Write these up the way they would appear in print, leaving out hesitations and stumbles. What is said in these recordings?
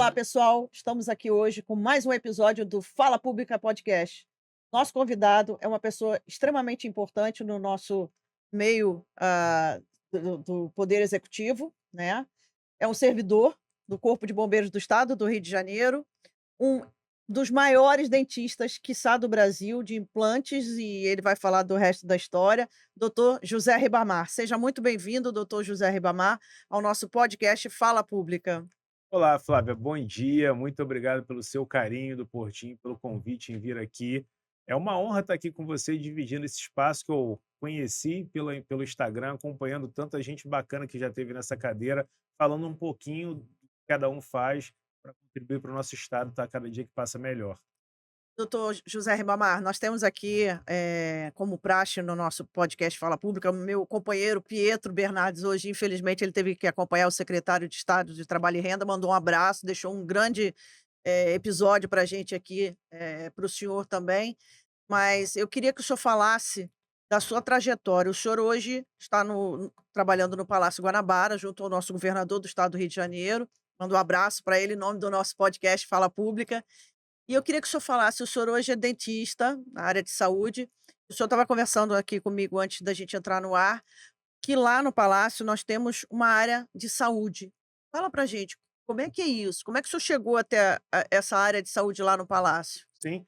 Olá, pessoal. Estamos aqui hoje com mais um episódio do Fala Pública Podcast. Nosso convidado é uma pessoa extremamente importante no nosso meio, do poder executivo, né? É um servidor do Corpo de Bombeiros do Estado do Rio de Janeiro, um dos maiores dentistas, quiçá do Brasil, de implantes, e ele vai falar do resto da história, doutor José Ribamar. Seja muito bem-vindo, doutor José Ribamar, ao nosso podcast Fala Pública. Olá, Flávia, bom dia. Muito obrigado pelo seu carinho do Portinho, pelo convite em vir aqui. É uma honra estar aqui com você, dividindo esse espaço que eu conheci pelo Instagram, acompanhando tanta gente bacana que já teve nessa cadeira, falando um pouquinho do que cada um faz para contribuir para o nosso estado estar cada dia que passa melhor. Doutor José Ribamar, nós temos aqui, como praxe no nosso podcast Fala Pública, o meu companheiro Pietro Bernardes. Hoje, infelizmente, ele teve que acompanhar o secretário de Estado de Trabalho e Renda, mandou um abraço, deixou um grande, episódio para a gente aqui, para o senhor também. Mas eu queria que o senhor falasse da sua trajetória. O senhor hoje está trabalhando no Palácio Guanabara, junto ao nosso governador do estado do Rio de Janeiro. Mando um abraço para ele em nome do nosso podcast Fala Pública. E eu queria que o senhor falasse, o senhor hoje é dentista na área de saúde. O senhor estava conversando aqui comigo antes da gente entrar no ar, que lá no palácio nós temos uma área de saúde. Fala pra gente, como é que é isso? Como é que o senhor chegou até essa área de saúde lá no palácio? Sim,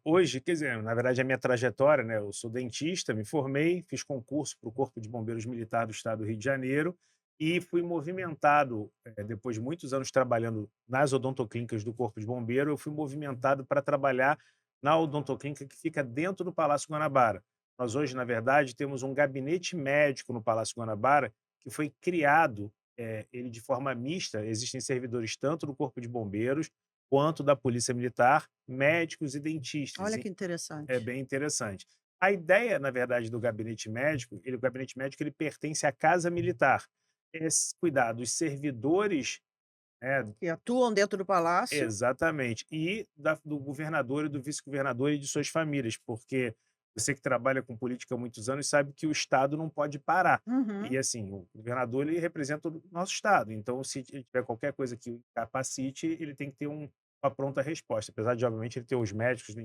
hoje, quer dizer, na verdade, a minha trajetória, né? Eu sou dentista, me formei, fiz concurso para o Corpo de Bombeiros Militar do Estado do Rio de Janeiro e fui movimentado, depois de muitos anos trabalhando nas odontoclínicas do Corpo de Bombeiro, eu fui movimentado para trabalhar na odontoclínica que fica dentro do Palácio Guanabara. Nós hoje, na verdade, temos um gabinete médico no Palácio Guanabara que foi criado, ele de forma mista, existem servidores tanto do Corpo de Bombeiros quanto da Polícia Militar, médicos e dentistas. Olha que E é interessante. bem interessante. A ideia, na verdade, do gabinete médico, o gabinete médico ele pertence à Casa Militar. Cuidar dos servidores, né, Que atuam dentro do palácio. exatamente, e do governador e do vice-governador e de suas famílias, porque você que trabalha com política há muitos anos sabe que o Estado não pode parar. Uhum. E assim, o governador ele representa o nosso Estado, então se ele tiver qualquer coisa que o incapacite, ele tem que ter uma pronta resposta, apesar de, obviamente, ele ter os médicos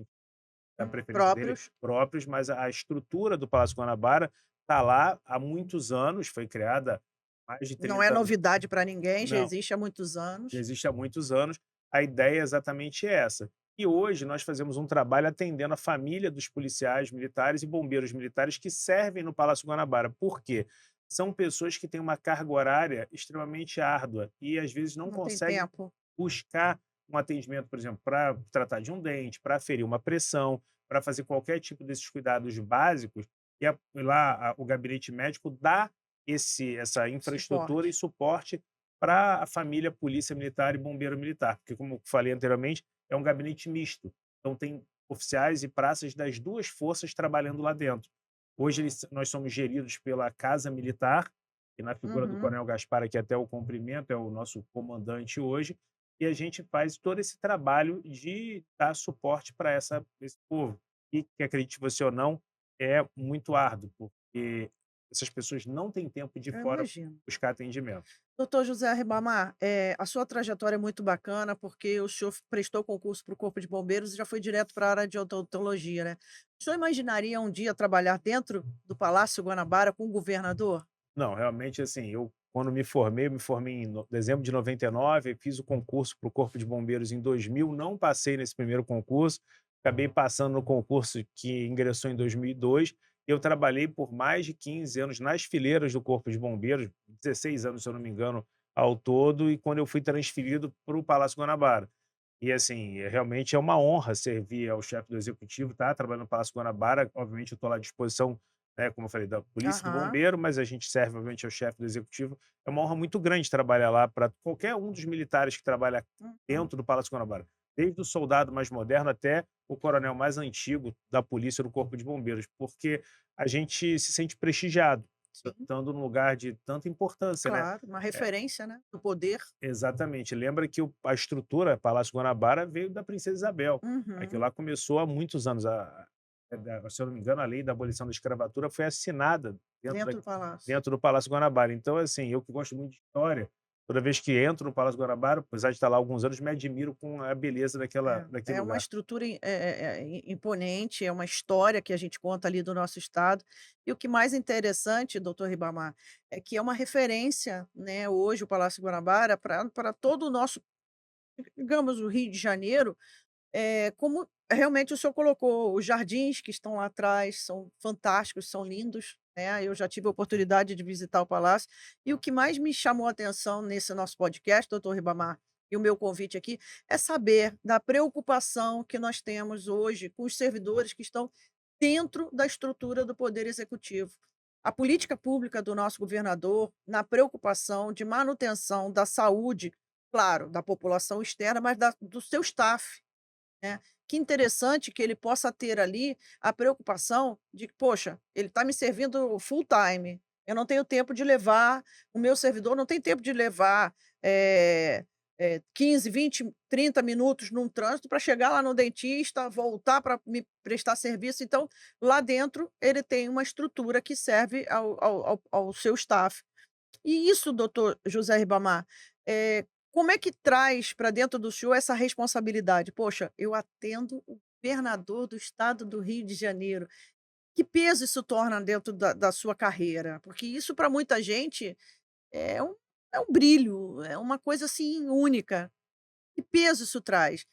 da preferência dele Próprios. próprios, mas a estrutura do Palácio Guanabara está lá há muitos anos, foi criada há mais de Não é 30 anos. novidade para ninguém, já Não, existe há muitos já anos. existe há muitos anos. A ideia é exatamente essa. E hoje nós fazemos um trabalho atendendo a família dos policiais militares e bombeiros militares que servem no Palácio Guanabara. Por quê? São pessoas que têm uma carga horária extremamente árdua e às vezes não Não tem conseguem tempo. buscar um atendimento, por exemplo, para tratar de um dente, para aferir uma pressão, para fazer qualquer tipo desses cuidados básicos. E o gabinete médico dá essa infraestrutura e Suporte. suporte para a família Polícia Militar e Bombeiro Militar, porque, como eu falei anteriormente, é um gabinete misto. Então, tem oficiais e praças das duas forças trabalhando lá dentro. Hoje, nós somos geridos pela Casa Militar, e na figura do Uhum. Coronel Gaspar, que até o cumprimento é o nosso comandante hoje, e a gente faz todo esse trabalho de dar suporte para esse povo. E, que acredite você ou não, é muito árduo, porque essas pessoas não têm tempo de ir Eu fora imagino. buscar atendimento. Doutor José Ribamar, a sua trajetória é muito bacana, porque o senhor prestou concurso para o Corpo de Bombeiros e já foi direto para a área de odontologia, né. O senhor imaginaria um dia trabalhar dentro do Palácio Guanabara com o governador? Não, realmente, assim, eu quando me formei em dezembro de 99, fiz o concurso para o Corpo de Bombeiros em 2000, não passei nesse primeiro concurso, acabei passando no concurso que ingressou em 2002. Eu trabalhei por mais de 15 anos nas fileiras do Corpo de Bombeiros, 16 anos, se eu não me engano, ao todo, e quando eu fui transferido para o Palácio Guanabara. E assim, realmente é uma honra servir ao chefe do executivo, tá, trabalhando no Palácio Guanabara. Obviamente eu estou lá à disposição, né, como eu falei, da polícia e do Aham. bombeiro, mas a gente serve, obviamente, ao chefe do executivo. É uma honra muito grande trabalhar lá para qualquer um dos militares que trabalha Uhum. dentro do Palácio Guanabara, desde o soldado mais moderno até o coronel mais antigo da polícia do Corpo de Bombeiros, porque a gente se sente prestigiado, Sim, estando num lugar de tanta importância, né? claro, uma referência, né, do poder. Exatamente. Lembra que a estrutura Palácio Guanabara veio da Princesa Isabel. Aquilo Uhum. lá começou há muitos anos. Se eu não me engano, a lei da abolição da escravatura foi assinada Dentro do palácio. dentro do Palácio Guanabara. Então, assim, eu que gosto muito de história, Toda vez que entro no Palácio Guanabara, apesar de estar lá há alguns anos, me admiro com a beleza daquele É uma lugar. estrutura imponente, é uma história que a gente conta ali do nosso estado. E o que mais interessante, doutor Ribamar, é que é uma referência, né, hoje o Palácio Guanabara para todo o nosso, digamos, o Rio de Janeiro, como realmente o senhor colocou, os jardins que estão lá atrás são fantásticos, são lindos, né, eu já tive a oportunidade de visitar o palácio, e o que mais me chamou a atenção nesse nosso podcast, doutor Ribamar, e o meu convite aqui, é saber da preocupação que nós temos hoje com os servidores que estão dentro da estrutura do poder executivo. A política pública do nosso governador na preocupação de manutenção da saúde, claro, da população externa, mas do seu staff, né. Que interessante que ele possa ter ali a preocupação de que: "Poxa, ele está me servindo full time, eu não tenho tempo de levar o meu servidor não tem tempo de levar, 15, 20, 30 minutos num trânsito para chegar lá no dentista, voltar para me prestar serviço". Então, lá dentro, ele tem uma estrutura que serve ao seu staff. E isso, doutor José Ribamar, como é que traz para dentro do senhor essa responsabilidade? "Poxa, eu atendo o governador do estado do Rio de Janeiro". Que peso isso torna dentro da sua carreira? Porque isso para muita gente é um é um brilho, é uma coisa, assim, única. Que peso isso traz?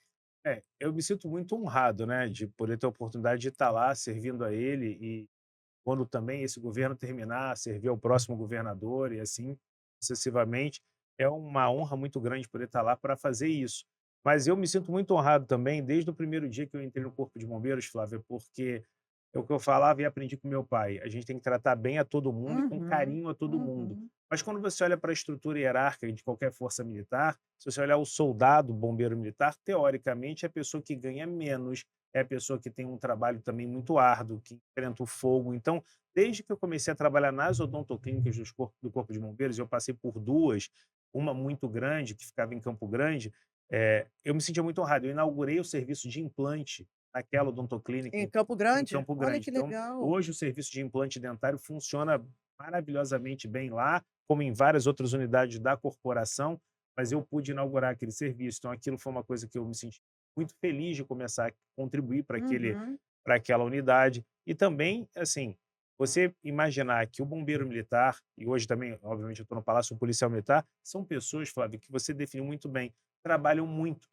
É, eu me sinto muito honrado, né, de poder ter a oportunidade de estar lá servindo a ele e quando também esse governo terminar, servir ao próximo governador e assim sucessivamente. É uma honra muito grande poder estar lá para fazer isso. Mas eu me sinto muito honrado também desde o primeiro dia que eu entrei no Corpo de Bombeiros, Flávia, porque é o que eu falava e aprendi com meu pai, a gente tem que tratar bem a todo mundo e com Uhum, carinho a todo mundo. uhum. Mas quando você olha para a estrutura hierárquica de qualquer força militar, se você olhar o soldado, bombeiro militar, teoricamente é a pessoa que ganha menos, é a pessoa que tem um trabalho também muito árduo, que enfrenta o fogo. Então, desde que eu comecei a trabalhar nas odontoclínicas do Corpo de Bombeiros, eu passei por 2, uma muito grande, que ficava em Campo Grande, eu me sentia muito honrado. Eu inaugurei o serviço de implante naquela odontoclínica Em em Campo em Grande? Campo Olha Grande. que Então, legal. hoje o serviço de implante dentário funciona maravilhosamente bem lá, como em várias outras unidades da corporação, mas eu pude inaugurar aquele serviço. Então aquilo foi uma coisa que eu me senti muito feliz de começar a contribuir Uhum. para aquela unidade. E também, assim, você imaginar que o bombeiro militar, e hoje também, obviamente, eu estou no Palácio um Policial Militar, são pessoas, Flávio, que você definiu muito bem, trabalham muito.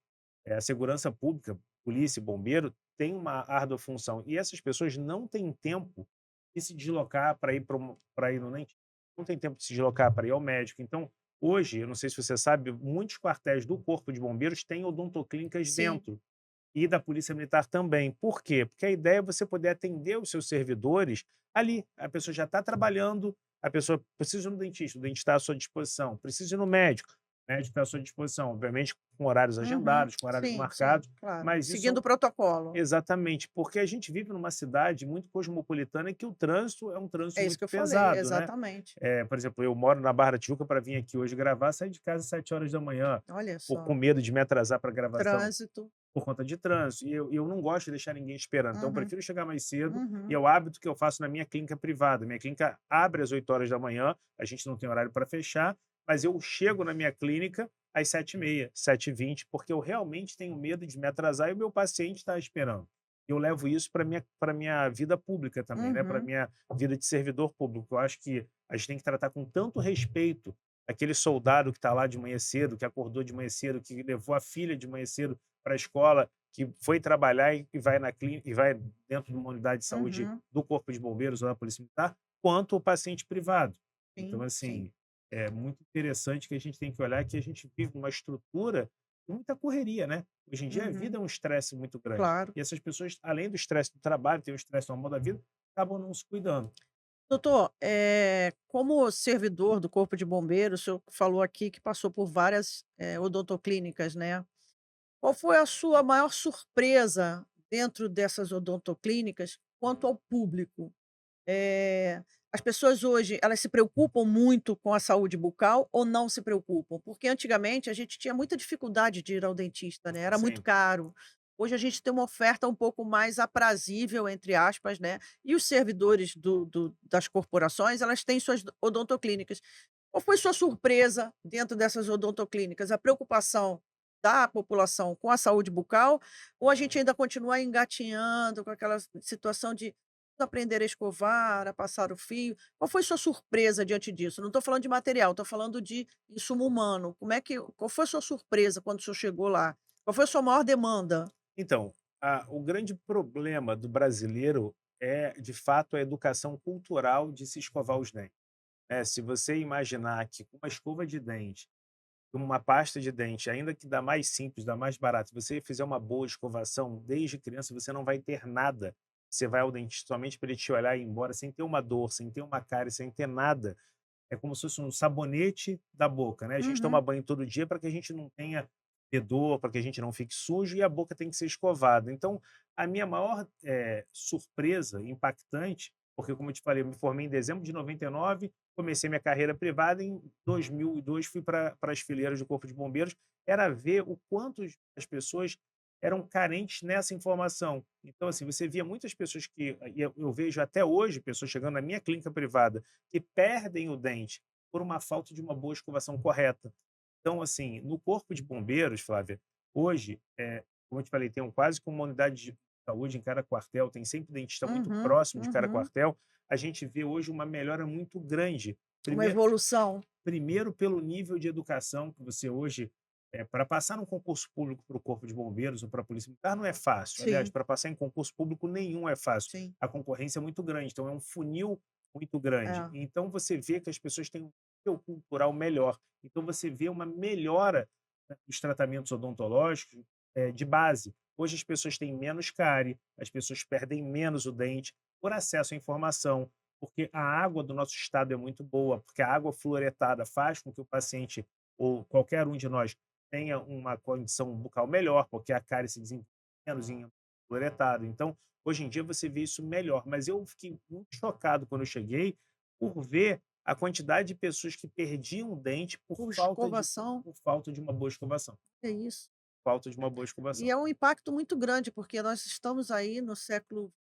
A segurança pública, polícia e bombeiro, tem uma árdua função. E essas pessoas não têm tempo de se deslocar para ir no dentista, não tem tempo de se deslocar para ir ao médico. Então, hoje, eu não sei se você sabe, muitos quartéis do Corpo de Bombeiros têm odontoclínicas Sim. dentro. E da Polícia Militar também. Por quê? Porque a ideia é você poder atender os seus servidores ali. A pessoa já está trabalhando, a pessoa precisa ir no dentista, o dentista está à sua disposição. Precisa ir no médico, o médico está à sua disposição. Obviamente, com horários Uhum. agendados, com horários Sim, sim, marcados, claro. mas isso Seguindo o protocolo. exatamente, porque a gente vive numa cidade muito cosmopolitana e que o trânsito é um trânsito É isso muito que eu falei, pesado, né? exatamente. Por exemplo, eu moro na Barra da Tijuca para vir aqui hoje gravar, saí de casa às 7 horas da manhã, Olha com só, medo de me atrasar para a gravação trânsito. por conta de trânsito, e eu não gosto de deixar ninguém esperando, então eu Uhum, prefiro chegar mais cedo, e é uhum. o hábito que eu faço na minha clínica privada. Minha clínica abre às 8 horas da manhã, a gente não tem horário para fechar, mas eu chego na minha clínica às 7h30, 7h20, porque eu realmente tenho medo de me atrasar e o meu paciente está esperando. Eu levo isso para minha vida pública também, né, para Uhum, minha vida de servidor público. Eu acho que a gente tem que tratar com tanto respeito aquele soldado que está lá de manhã cedo, que acordou de manhã cedo, que levou a filha de manhã cedo para a escola, que foi trabalhar e vai na clínica e vai dentro de uma unidade de saúde uhum. do Corpo de Bombeiros ou da Polícia Militar, quanto o paciente privado. Então, Sim, sim. assim, é muito interessante que a gente tem que olhar que a gente vive uma estrutura de muita correria, né? Hoje em dia a vida Uhum. é um estresse muito grande. Claro. E essas pessoas, além do estresse do trabalho, tem o estresse normal da vida, acabam não se cuidando. Doutor, como servidor do Corpo de Bombeiros, o senhor falou aqui que passou por várias, odontoclínicas, né. Qual foi a sua maior surpresa dentro dessas odontoclínicas quanto ao público? As pessoas hoje, elas se preocupam muito com a saúde bucal ou não se preocupam? Porque antigamente a gente tinha muita dificuldade de ir ao dentista, né, era muito Sim, caro. Hoje a gente tem uma oferta um pouco mais "aprazível", entre aspas, né, e os servidores das corporações, elas têm suas odontoclínicas. Qual foi sua surpresa dentro dessas odontoclínicas? A preocupação da população com a saúde bucal ou a gente ainda continua engatinhando com aquela situação de aprender a escovar, a passar o fio? Qual foi sua surpresa diante disso? Não estou falando de material, estou falando de insumo humano. Qual foi sua surpresa quando o senhor chegou lá? Qual foi a sua maior demanda? Então, o grande problema do brasileiro é, de fato, a educação cultural de se escovar os dentes, né. Se você imaginar que com uma escova de dente, uma pasta de dente, ainda que da mais simples, da mais barata, se você fizer uma boa escovação desde criança, você não vai ter nada. Você vai ao dentista somente para ele te olhar e ir embora sem ter uma dor, sem ter uma cárie, sem ter nada. É como se fosse um sabonete da boca, né. A gente toma Uhum, banho todo dia para que a gente não tenha fedor, para que a gente não fique sujo e a boca tem que ser escovada. Então, a minha maior, surpresa impactante, porque como eu te falei, eu me formei em dezembro de 99, comecei minha carreira privada, em 2002 fui para as fileiras do Corpo de Bombeiros, era ver o quanto as pessoas eram carentes nessa informação. Então, assim, você via muitas pessoas que e eu vejo até hoje pessoas chegando na minha clínica privada que perdem o dente por uma falta de uma boa escovação correta. Então, assim, no corpo de bombeiros, Flávia, hoje, como eu te falei, tem quase que uma unidade de saúde em cada quartel, tem sempre dentista muito uhum, próximo de cada uhum. quartel. A gente vê hoje uma melhora muito grande. Uma Primeiro, evolução. primeiro pelo nível de educação que você hoje, para passar num concurso público para o Corpo de Bombeiros ou para a Polícia Militar não é fácil. Aliás, Sim, para passar em concurso público nenhum é fácil. sim. A concorrência é muito grande, então é um funil muito grande. É. Então você vê que as pessoas têm um nível cultural melhor. Então você vê uma melhora, né, dos tratamentos odontológicos, de base. Hoje as pessoas têm menos cárie, as pessoas perdem menos o dente por acesso à informação, porque a água do nosso estado é muito boa, porque a água fluoretada faz com que o paciente ou qualquer um de nós tenha uma condição bucal melhor, porque a cárie se desenvolve menos em fluoretado. Então, hoje em dia você vê isso melhor, mas eu fiquei muito chocado quando eu cheguei por ver a quantidade de pessoas que perdiam o dente Por escovação, por falta de uma boa escovação, é isso. falta de uma boa E escovação. é um impacto muito grande, porque nós estamos aí no século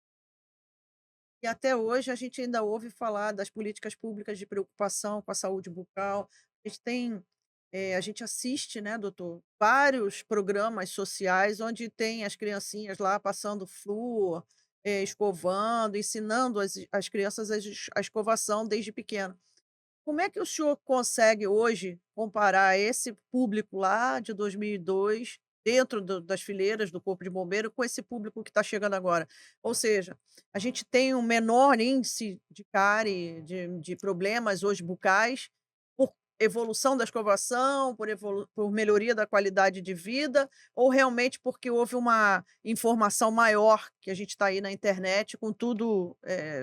e até hoje a gente ainda ouve falar das políticas públicas de preocupação com a saúde bucal. A gente tem, a gente assiste, né, doutor, vários programas sociais onde tem as criancinhas lá passando flúor, escovando, ensinando as crianças a escovação desde pequeno. Como é que o senhor consegue hoje comparar esse público lá de 2002, dentro das fileiras do Corpo de Bombeiro, com esse público que está chegando agora? Ou seja, a gente tem um menor índice de cárie, de problemas hoje bucais, por evolução da escovação, por melhoria da qualidade de vida, ou realmente porque houve uma informação maior, que a gente está aí na internet com tudo,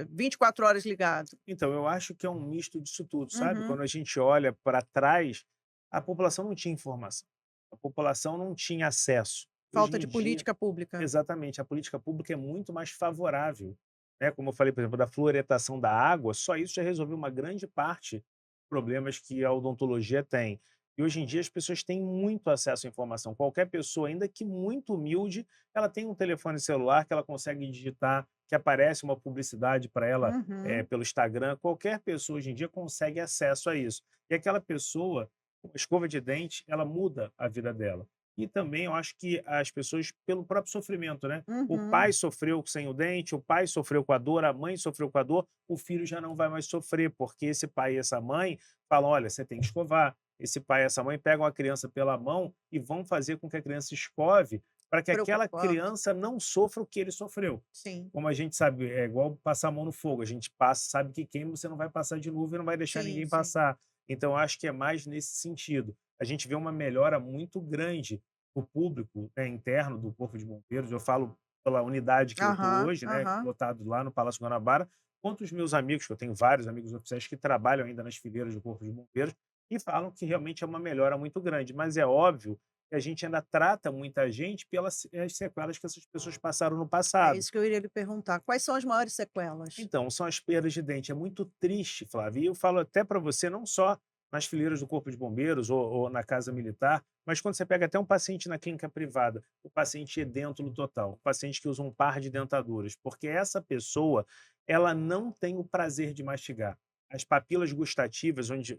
24 horas ligado? Então, eu acho que é um misto disso tudo, sabe? Uhum. Quando a gente olha para trás, a população não tinha informação, a população não tinha acesso. Hoje Falta de em dia, política pública. exatamente, a política pública é muito mais favorável, né? Como eu falei, por exemplo, da fluoretação da água, só isso já resolveu uma grande parte dos problemas que a odontologia tem. E hoje em dia as pessoas têm muito acesso à informação. Qualquer pessoa, ainda que muito humilde, ela tem um telefone celular que ela consegue digitar, que aparece uma publicidade para ela, Uhum. pelo Instagram. Qualquer pessoa hoje em dia consegue acesso a isso. E aquela pessoa, com a escova de dente, ela muda a vida dela. E também eu acho que as pessoas, pelo próprio sofrimento, né? O Uhum. pai sofreu sem o dente, o pai sofreu com a dor, a mãe sofreu com a dor, o filho já não vai mais sofrer, porque esse pai e essa mãe falam: olha, você tem que escovar. Esse pai e essa mãe pegam a criança pela mão e vão fazer com que a criança escove para que aquela Preocupando. criança não sofra o que ele sofreu. Sim, Como a gente sabe, é igual passar a mão no fogo, a gente passa, sabe que queima, você não vai passar de novo e não vai deixar sim, ninguém sim. passar. Então, eu acho que é mais nesse sentido. A gente vê uma melhora muito grande. O público, né, interno do Corpo de Bombeiros, eu falo pela unidade que eu estou Aham, hoje, né, aham. lotado lá no Palácio Guanabara, quanto os meus amigos, que eu tenho vários amigos oficiais que trabalham ainda nas fileiras do Corpo de Bombeiros, e falam que realmente é uma melhora muito grande. Mas é óbvio que a gente ainda trata muita gente pelas as sequelas que essas pessoas passaram no É passado. isso que eu iria lhe perguntar. Quais são as maiores sequelas? Então, são as perdas de dente. É muito triste, Flávio. E eu falo até para você, não só nas fileiras do Corpo de Bombeiros ou na Casa Militar, mas quando você pega até um paciente na clínica privada, o paciente edêntulo total, o paciente que usa um par de dentaduras, porque essa pessoa, ela não tem o prazer de mastigar. as papilas gustativas, onde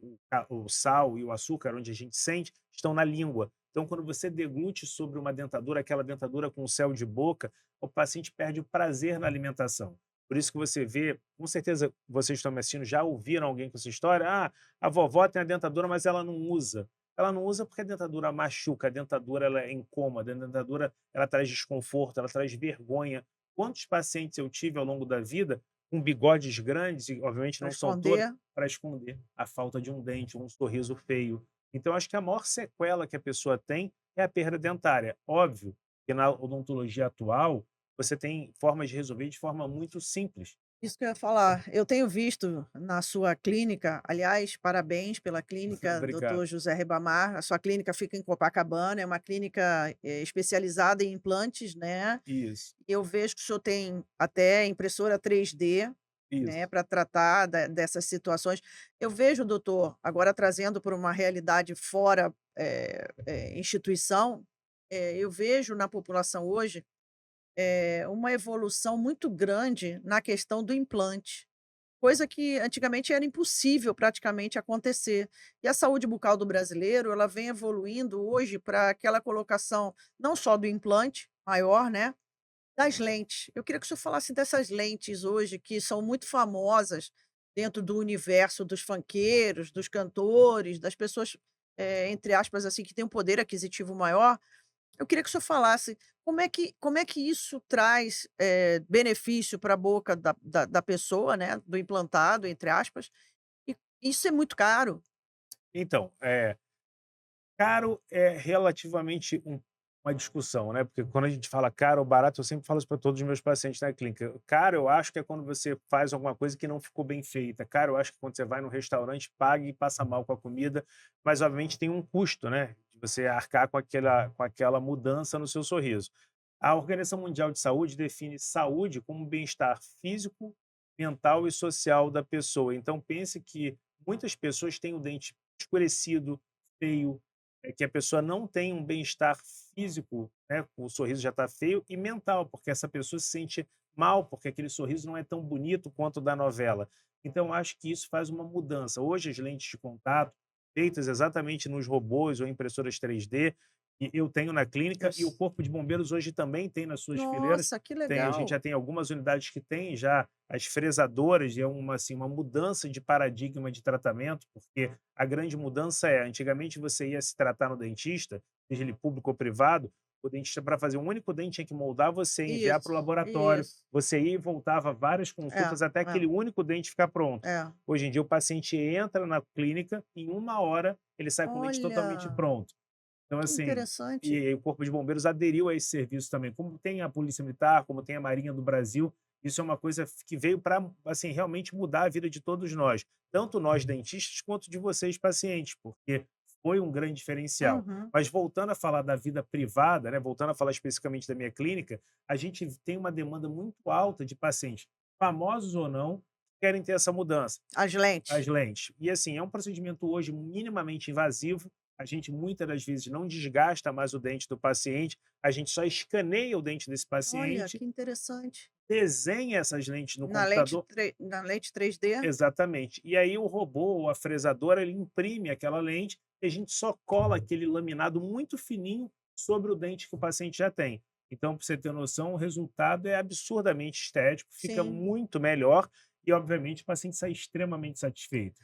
o sal e o açúcar, onde a gente sente, estão na língua. Então, quando você deglute sobre uma dentadura, aquela dentadura com céu de boca, o paciente perde o prazer na alimentação. Por isso que você vê, com certeza vocês estão me assistindo, já ouviram alguém com essa história? Ah, a vovó tem a dentadura, mas ela não usa. Ela não usa porque a dentadura machuca, a dentadura ela é incômoda, a dentadura ela traz desconforto, ela traz vergonha. Quantos pacientes eu tive ao longo da vida com bigodes grandes, e obviamente Para não são todos, esconder. para esconder a falta de um dente, um sorriso feio. Então, acho que a maior sequela que a pessoa tem é a perda dentária. Óbvio que na odontologia atual, você tem formas de resolver de forma muito simples. Isso que eu ia falar. Eu tenho visto na sua clínica, aliás, parabéns pela clínica, Obrigado. doutor José Ribamar. A sua clínica fica em Copacabana, é uma clínica especializada em implantes, né? Isso, Eu vejo que o senhor tem até impressora 3D, né, isso. para tratar dessas situações. Eu vejo, doutor, agora trazendo para uma realidade fora instituição, eu vejo na população hoje uma evolução muito grande na questão do implante, coisa que antigamente era impossível praticamente acontecer. E a saúde bucal do brasileiro, ela vem evoluindo hoje para aquela colocação não só do implante maior, né, das lentes. Eu queria que o senhor falasse dessas lentes hoje que são muito famosas dentro do universo dos funkeiros, dos cantores, das pessoas, entre aspas, assim, que têm um poder aquisitivo maior. Eu queria que o senhor falasse como é que isso traz, benefício para a boca da pessoa, né, do implantado, entre aspas, e isso é muito caro. Então, caro é relativamente uma discussão, né, porque quando a gente fala caro ou barato, eu sempre falo isso para todos os meus pacientes na clínica. Caro eu acho que é quando você faz alguma coisa que não ficou bem feita. Caro eu acho que quando você vai no restaurante, paga e passa mal com a comida, mas obviamente tem um custo, né, de você arcar com aquela mudança no seu sorriso. A Organização Mundial de Saúde define saúde como bem-estar físico, mental e social da pessoa. Então pense que muitas pessoas têm o dente escurecido, feio, que a pessoa não tem um bem-estar físico, né, o sorriso já está feio, e mental, porque essa pessoa se sente mal, porque aquele sorriso não é tão bonito quanto o da novela. Então, acho que isso faz uma mudança. Hoje, as lentes de contato, feitas exatamente nos robôs ou impressoras 3D, e eu tenho na clínica, e o Isso. Corpo de Bombeiros hoje também tem nas suas fileiras. Nossa, que A gente legal. já tem algumas unidades que têm já as fresadoras, e é uma, assim, uma mudança de paradigma de tratamento, porque a grande mudança é, antigamente você ia se tratar no dentista, seja ele público ou privado, o dentista para fazer um único dente tinha que moldar você, enviar para o Isso, laboratório, isso. você ia e voltava várias É, consultas até é, aquele único dente ficar pronto. é. Hoje em dia o paciente entra na clínica, em 1 hora ele sai com o dente totalmente Olha, pronto. Então, que assim, interessante. e o Corpo de Bombeiros aderiu a esse serviço também, como tem a Polícia Militar, como tem a Marinha do Brasil, isso é uma coisa que veio para, assim, realmente mudar a vida de todos nós, tanto nós dentistas quanto de vocês pacientes, porque foi um grande diferencial. Uhum. Mas voltando a falar da vida privada, né, voltando a falar especificamente da minha clínica, a gente tem uma demanda muito alta de pacientes, famosos ou não, que querem ter essa mudança. As As lentes. lentes. E assim, é um procedimento hoje minimamente invasivo, a gente muitas das vezes não desgasta mais o dente do paciente, a gente só escaneia o dente desse Olha, paciente, que interessante. desenha essas lentes no computador. Na lente 3D? Exatamente. E aí o robô ou a fresadora, ele imprime aquela lente e a gente só cola aquele laminado muito fininho sobre o dente que o paciente já tem. Então, para você ter noção, o resultado é absurdamente estético, fica Sim. muito melhor e, obviamente, o paciente sai extremamente satisfeito.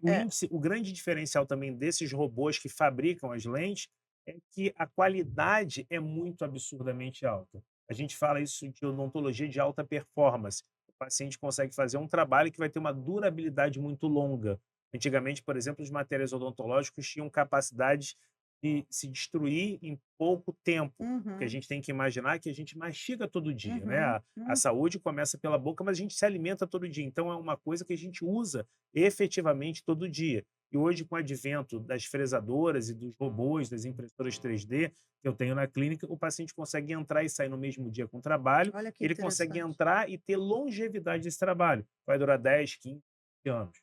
É. O grande diferencial também desses robôs que fabricam as lentes é que a qualidade é muito absurdamente alta. A gente fala isso de odontologia de alta performance. O paciente consegue fazer um trabalho que vai ter uma durabilidade muito longa. Antigamente, por exemplo, os materiais odontológicos tinham capacidade de se destruir em pouco tempo, porque a Uhum, gente tem que imaginar que a gente mastiga todo dia, né? uhum, A saúde começa pela boca, mas a gente se alimenta todo dia. Então, é uma coisa que a gente usa efetivamente todo dia. E hoje, com o advento das fresadoras e dos robôs, das impressoras 3D que eu tenho na clínica, o paciente consegue entrar e sair no mesmo dia com o trabalho, olha que ele consegue interessante. entrar e ter longevidade desse trabalho. Vai durar 10, 15 anos.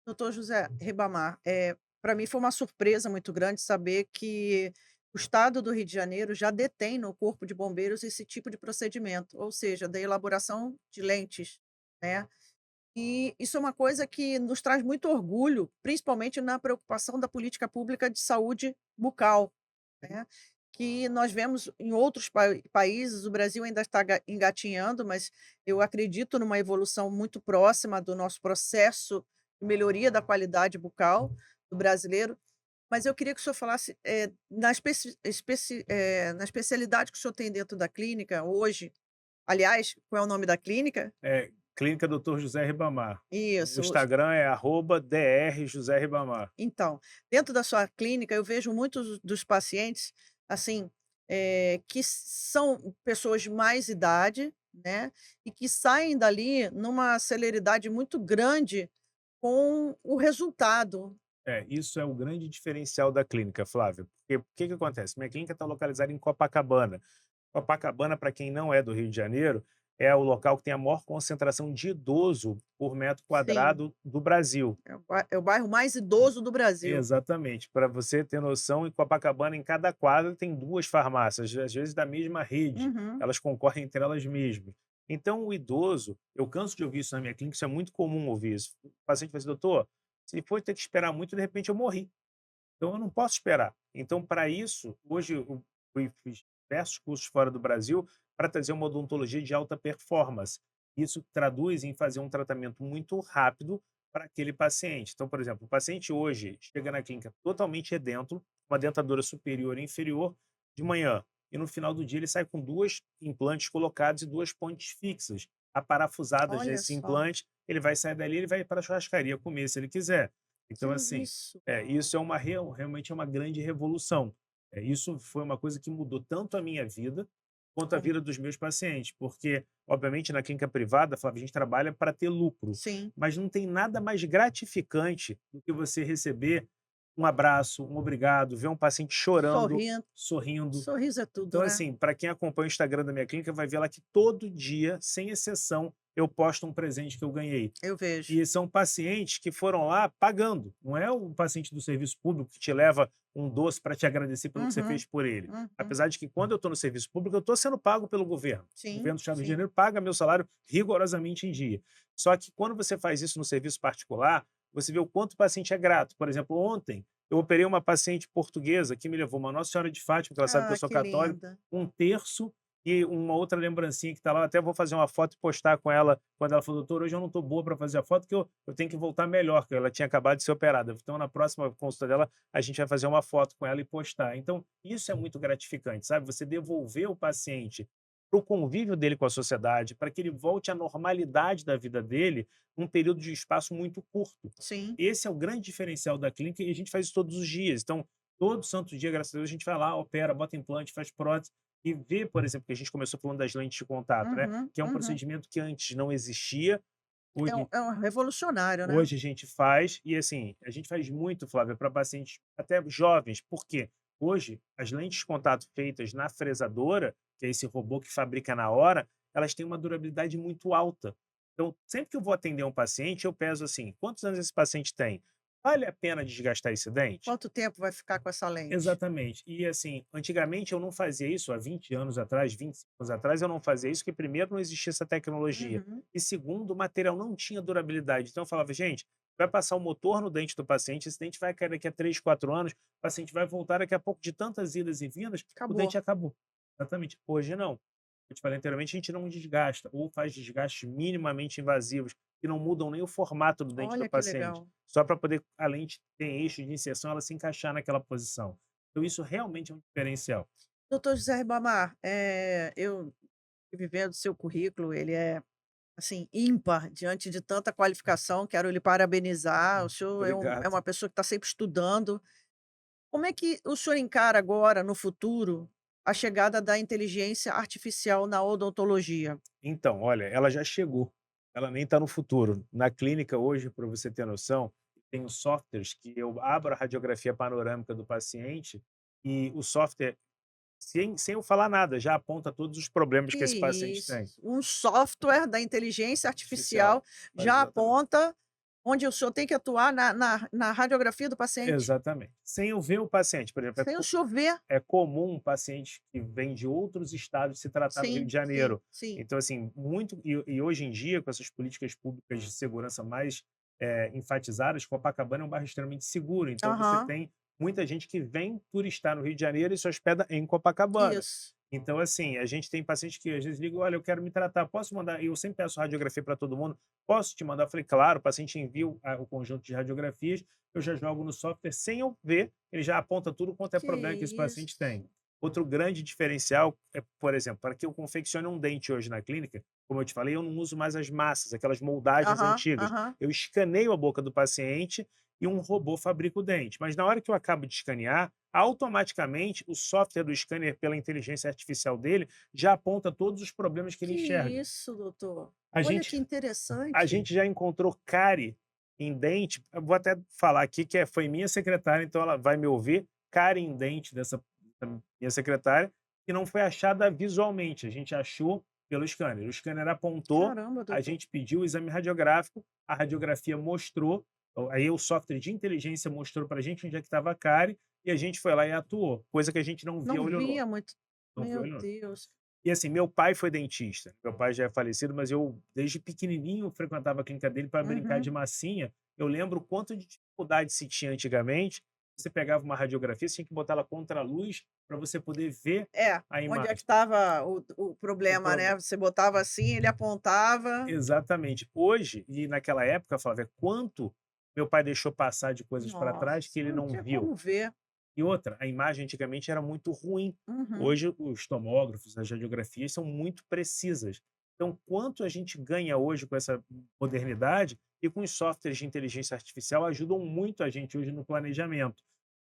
Doutor José Ribamar, para mim foi uma surpresa muito grande saber que o estado do Rio de Janeiro já detém no Corpo de Bombeiros esse tipo de procedimento, ou seja, da elaboração de lentes, né. E isso é uma coisa que nos traz muito orgulho, principalmente na preocupação da política pública de saúde bucal, né, que nós vemos em outros países, o Brasil ainda está engatinhando, mas eu acredito numa evolução muito próxima do nosso processo de melhoria da qualidade bucal do brasileiro. Mas eu queria que o senhor falasse, na especialidade que o senhor tem dentro da clínica hoje, aliás, qual é o nome da clínica? É Clínica Doutor José Ribamar. O Isso. Instagram é @dr José Ribamar. Então, dentro da sua clínica, eu vejo muitos dos pacientes, assim, que são pessoas de mais idade, né, e que saem dali numa celeridade muito grande com o resultado. É, isso é o grande diferencial da clínica, Flávia, porque o que que acontece? Minha clínica está localizada em Copacabana. Copacabana, para quem não é do Rio de Janeiro, é o local que tem a maior concentração de idoso por metro Sim, quadrado do Brasil. é o bairro mais idoso do Brasil. Exatamente. Para você ter noção, em Copacabana, em cada quadra tem 2 farmácias, às vezes da mesma rede, Uhum. elas concorrem entre elas mesmas. Então o idoso, eu canso de ouvir isso na minha clínica, isso é muito comum ouvir isso. O paciente fala assim: "Doutor, se for ter que esperar muito, de repente eu morri, então eu não posso esperar". Então para isso, hoje eu fiz diversos cursos fora do Brasil para trazer uma odontologia de alta performance. Isso traduz em fazer um tratamento muito rápido para aquele paciente. Então, por exemplo, o paciente hoje chega na clínica totalmente edêntulo, uma dentadura superior e inferior, de manhã, e no final do dia ele sai com 2 implantes colocados e 2 pontes fixas, aparafusadas Olha nesse só, implante, ele vai sair dali, ele vai para a churrascaria comer se ele quiser. que Então, assim, isso. isso é uma realmente é uma grande revolução. Isso foi uma coisa que mudou tanto a minha vida, quanto a Como vida dos meus pacientes, porque, obviamente, na clínica privada, Flávia, a gente trabalha para ter lucro, sim, mas não tem nada mais gratificante do que você receber um abraço, um obrigado, ver um paciente chorando, sorrindo. sorrindo. Sorriso é tudo, Então, né. assim, para quem acompanha o Instagram da minha clínica, vai ver lá que todo dia, sem exceção, eu posto um presente que eu ganhei. Eu vejo. E são pacientes que foram lá pagando, não é o paciente do serviço público que te leva um doce para te agradecer pelo que você Uhum, fez por ele. uhum. Apesar de que quando eu estou no serviço público, eu estou sendo pago pelo governo. O Sim, governo do Estado do Rio de sim. Janeiro paga meu salário rigorosamente em dia. Só que quando você faz isso no serviço particular, você vê o quanto o paciente é grato. Por exemplo, ontem eu operei uma paciente portuguesa que me levou uma Nossa Senhora de Fátima, que ela sabe que eu Ah, sou que católico, linda. um terço e uma outra lembrancinha que está lá, eu até vou fazer uma foto e postar com ela, quando ela falou: "Doutor, hoje eu não estou boa para fazer a foto, que eu tenho que voltar melhor", que ela tinha acabado de ser operada. Então, na próxima consulta dela, a gente vai fazer uma foto com ela e postar. Então, isso é muito gratificante, sabe? Você devolver o paciente para o convívio dele com a sociedade, para que ele volte à normalidade da vida dele, num período de espaço muito curto. Sim. Esse é o grande diferencial da clínica e a gente faz isso todos os dias. Então, todo santo dia, graças a Deus, a gente vai lá, opera, bota implante, faz prótese e vê, por exemplo, que a gente começou falando das lentes de contato, né? Uhum, Que é um uhum. procedimento que antes não existia, hoje, É um revolucionário, né. hoje a gente faz, e assim, a gente faz muito, Flávia, para pacientes até jovens, porque hoje as lentes de contato feitas na fresadora, que é esse robô que fabrica na hora, elas têm uma durabilidade muito alta. Então, sempre que eu vou atender um paciente, eu peso assim: quantos anos esse paciente tem? Vale a pena desgastar esse dente? Quanto tempo vai ficar com essa lente? Exatamente. E assim, antigamente eu não fazia isso, há 20 anos atrás, 25 anos atrás, eu não fazia isso, porque primeiro não existia essa tecnologia, Uhum. e segundo, o material não tinha durabilidade. Então eu falava: "Gente, vai passar o motor no dente do paciente, esse dente vai cair daqui a 3, 4 anos, o paciente vai voltar daqui a pouco de tantas idas e vindas, o Acabou. dente acabou". Exatamente. Hoje não. Eu te falei anteriormente, a gente não desgasta, ou faz desgastes minimamente invasivos, que não mudam nem o formato do dente do Olha que paciente, legal. só para poder, a lente ter eixo de inserção, ela se encaixar naquela posição. Então isso realmente é um diferencial. Doutor José Ribamar, eu vivendo o seu currículo, ele é, assim, ímpar diante de tanta qualificação, quero lhe parabenizar, o senhor é Obrigado. uma pessoa que está sempre estudando. Como é que o senhor encara agora, no futuro, a chegada da inteligência artificial na odontologia? Então, olha, ela já chegou, ela nem está no futuro. Na clínica hoje, para você ter noção, tem os softwares que eu abro a radiografia panorâmica do paciente e o software, sem eu falar nada, já aponta todos os problemas Que que esse paciente isso, tem. um software da inteligência Artificial. artificial já Exatamente. aponta onde o senhor tem que atuar na radiografia do paciente, Exatamente. Sem eu ver o paciente, por exemplo, sem o senhor ver. é comum um paciente que vem de outros estados se tratar no Rio Sim, de sim, Janeiro. sim. Então, assim, muito e hoje em dia, com essas políticas públicas de segurança mais, enfatizadas, Copacabana é um bairro extremamente seguro, então você Aham, tem muita gente que vem turistar no Rio de Janeiro e se hospeda em Copacabana. isso. Então, assim, a gente tem pacientes que às vezes ligam: "Olha, eu quero me tratar, posso mandar?" E eu sempre peço radiografia para todo mundo: "Posso te mandar?" Eu falei: "Claro." O paciente envia o conjunto de radiografias, eu já jogo no software sem eu ver, ele já aponta tudo quanto é Que problema que esse paciente tem. isso. Outro grande diferencial é, por exemplo, para que eu confeccione um dente hoje na clínica, como eu te falei, eu não uso mais as massas, aquelas moldagens Aham, antigas. aham. Eu escaneio a boca do paciente e um robô fabrica o dente. Mas na hora que eu acabo de escanear, automaticamente o software do scanner, pela inteligência artificial dele, já aponta todos os problemas que ele Que enxerga. isso, doutor. A Olha gente que a interessante. gente já encontrou cárie em dente, eu vou até falar aqui que foi minha secretária, então ela vai me ouvir, cárie em dente da minha secretária, que não foi achada visualmente, a gente achou pelo scanner. O scanner apontou, Caramba, a doutor. gente pediu o exame radiográfico, a radiografia mostrou, aí o software de inteligência mostrou para a gente onde é que estava a cárie, e a gente foi lá e atuou, coisa que a gente não via Não olho nu. via muito. Não via Meu olho nu. Deus. E assim, meu pai foi dentista. Meu pai já é falecido, mas eu, desde pequenininho, frequentava a clínica dele para brincar de Uhum. massinha. Eu lembro o quanto de dificuldade se tinha antigamente. Você pegava uma radiografia, você tinha que botar ela contra a luz para você poder ver É, a onde é que imagem. estava o O problema, né, proble você botava assim, ele apontava. Exatamente. Hoje, e naquela época, Flávia, quanto meu pai deixou passar de coisas para trás que Nossa, ele não não tinha viu. como ver. E outra, a imagem antigamente era muito ruim. Uhum. Hoje os tomógrafos, as radiografias são muito precisas. Então, quanto a gente ganha hoje com essa modernidade e com os softwares de inteligência artificial ajudam muito a gente hoje no planejamento.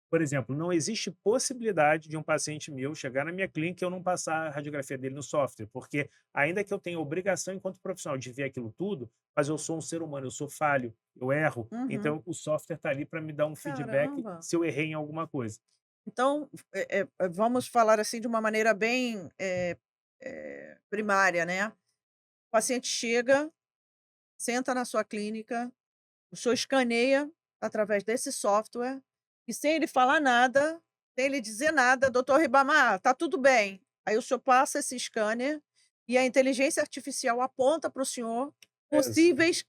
Por exemplo, não existe possibilidade de um paciente meu chegar na minha clínica e eu não passar a radiografia dele no software, porque ainda que eu tenha obrigação enquanto profissional de ver aquilo tudo, mas eu sou um ser humano, eu sou falho, eu erro, Uhum. então o software está ali para me dar um feedback Caramba. se eu errei em alguma coisa. Então, vamos falar, assim, de uma maneira bem, primária, né. O paciente chega, senta na sua clínica, o senhor escaneia através desse software e sem ele falar nada, sem ele dizer nada: "Doutor Ribamar, tá tudo bem". Aí o senhor passa esse scanner e a inteligência artificial aponta para o senhor Ex possíveis,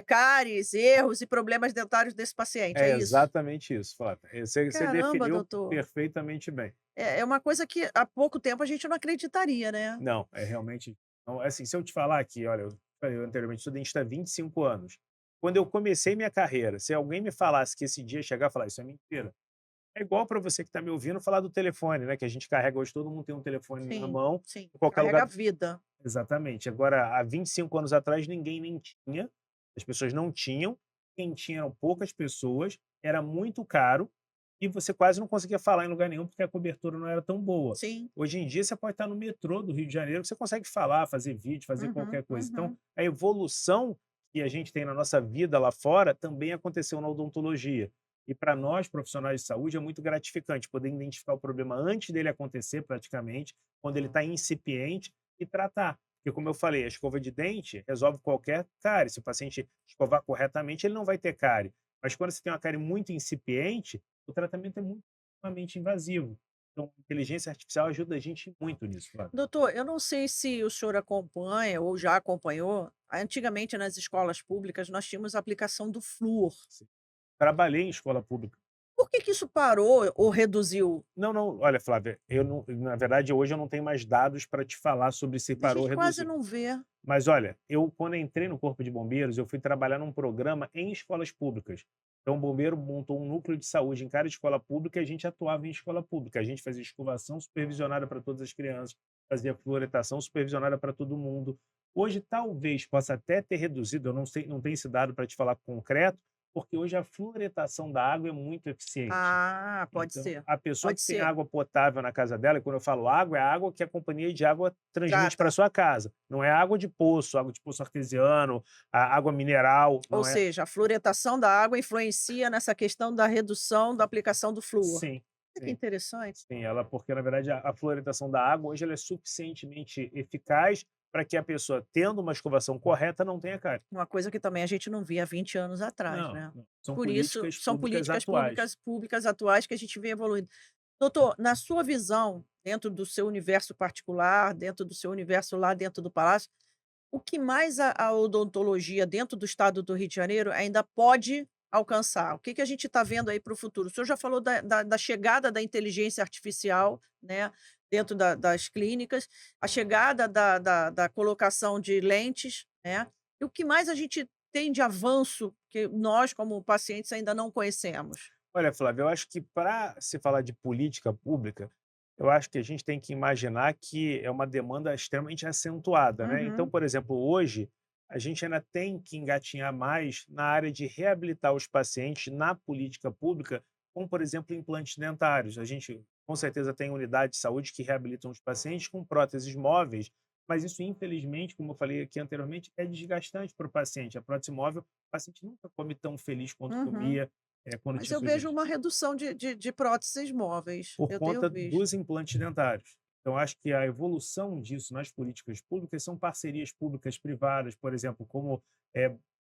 cáries, erros e problemas dentários desse paciente, é É isso? exatamente isso, Flávia. Você Caramba, definiu doutor. perfeitamente bem. É uma coisa que há pouco tempo a gente não acreditaria, né. Não, é realmente não, assim, se eu te falar aqui, olha, eu falei anteriormente, sou dentista há 25 anos. Quando eu comecei minha carreira, se alguém me falasse que esse dia ia chegar, eu ia falar: "Isso é mentira". É igual para você que está me ouvindo falar do telefone, né, que a gente carrega hoje, todo mundo tem um telefone na Sim, mão, sim, em qualquer carrega a lugar. vida. Exatamente. Agora, há 25 anos atrás, ninguém nem tinha, as pessoas não tinham, quem tinha eram poucas pessoas, era muito caro e você quase não conseguia falar em lugar nenhum, porque a cobertura não era tão boa. Sim. Hoje em dia, você pode estar no metrô do Rio de Janeiro, que você consegue falar, fazer vídeo, fazer Uhum, qualquer coisa. Então, uhum. a evolução que a gente tem na nossa vida lá fora também aconteceu na odontologia. E para nós, profissionais de saúde, é muito gratificante poder identificar o problema antes dele acontecer, praticamente, quando ele está incipiente, e tratar. Porque, como eu falei, a escova de dente resolve qualquer cárie. Se o paciente escovar corretamente, ele não vai ter cárie. Mas quando você tem uma cárie muito incipiente, o tratamento é muito extremamente invasivo. Então, a inteligência artificial ajuda a gente muito nisso, Flávio. Doutor, eu não sei se o senhor acompanha ou já acompanhou, antigamente nas escolas públicas nós tínhamos a aplicação do flúor. Sim. Trabalhei em escola pública. Por que que isso parou ou reduziu? Não, não, olha, Flávia, eu não, na verdade, hoje eu não tenho mais dados para te falar sobre se A parou ou gente quase reduziu. não vê. Mas olha, eu quando entrei no Corpo de Bombeiros, eu fui trabalhar num programa em escolas públicas. Então o bombeiro montou um núcleo de saúde em cada escola pública e a gente atuava em escola pública. A gente fazia escovação supervisionada para todas as crianças, fazia fluoretação supervisionada para todo mundo. Hoje talvez possa até ter reduzido, eu não sei, não tenho esse dado para te falar concreto, porque hoje a fluoretação da água é muito eficiente. Ah, pode Então, ser, a pessoa pode que tem ser. água potável na casa dela, e quando eu falo água, é a água que a companhia de água transmite para Trata. sua casa. Não é água de poço artesiano, a água mineral, Ou não é. seja, a fluoretação da água influencia nessa questão da redução da aplicação do flúor. Sim, Olha que sim, interessante. sim. Ela, porque na verdade a fluoretação da água hoje ela é suficientemente eficaz para que a pessoa, tendo uma escovação correta, não tenha cárie. Uma coisa que também a gente não via há 20 anos atrás, Não, né. não. São Por isso, políticas são públicas políticas atuais. públicas atuais que a gente vê evoluindo. Doutor, na sua visão, dentro do seu universo particular, dentro do seu universo lá dentro do palácio, o que mais a odontologia dentro do estado do Rio de Janeiro ainda pode alcançar? O que que a gente está vendo aí para o futuro? O senhor já falou da chegada da inteligência artificial, né, dentro das clínicas, a chegada da colocação de lentes, né, e o que mais a gente tem de avanço que nós, como pacientes, ainda não conhecemos? Olha, Flávio, eu acho que para se falar de política pública, eu acho que a gente tem que imaginar que é uma demanda extremamente acentuada, né? Então, Uhum, por exemplo, hoje a gente ainda tem que engatinhar mais na área de reabilitar os pacientes na política pública, como, por exemplo, implantes dentários. A gente com certeza tem unidades de saúde que reabilitam os pacientes com próteses móveis, mas isso, infelizmente, como eu falei aqui anteriormente, é desgastante para o paciente. A prótese móvel, o paciente nunca come tão feliz quanto uhum. comia quando Mas tinha eu sua vejo higiene, uma redução de próteses móveis, por eu tenho conta visto. dos implantes dentários. Então, acho que a evolução disso nas políticas públicas são parcerias públicas-privadas, por exemplo, como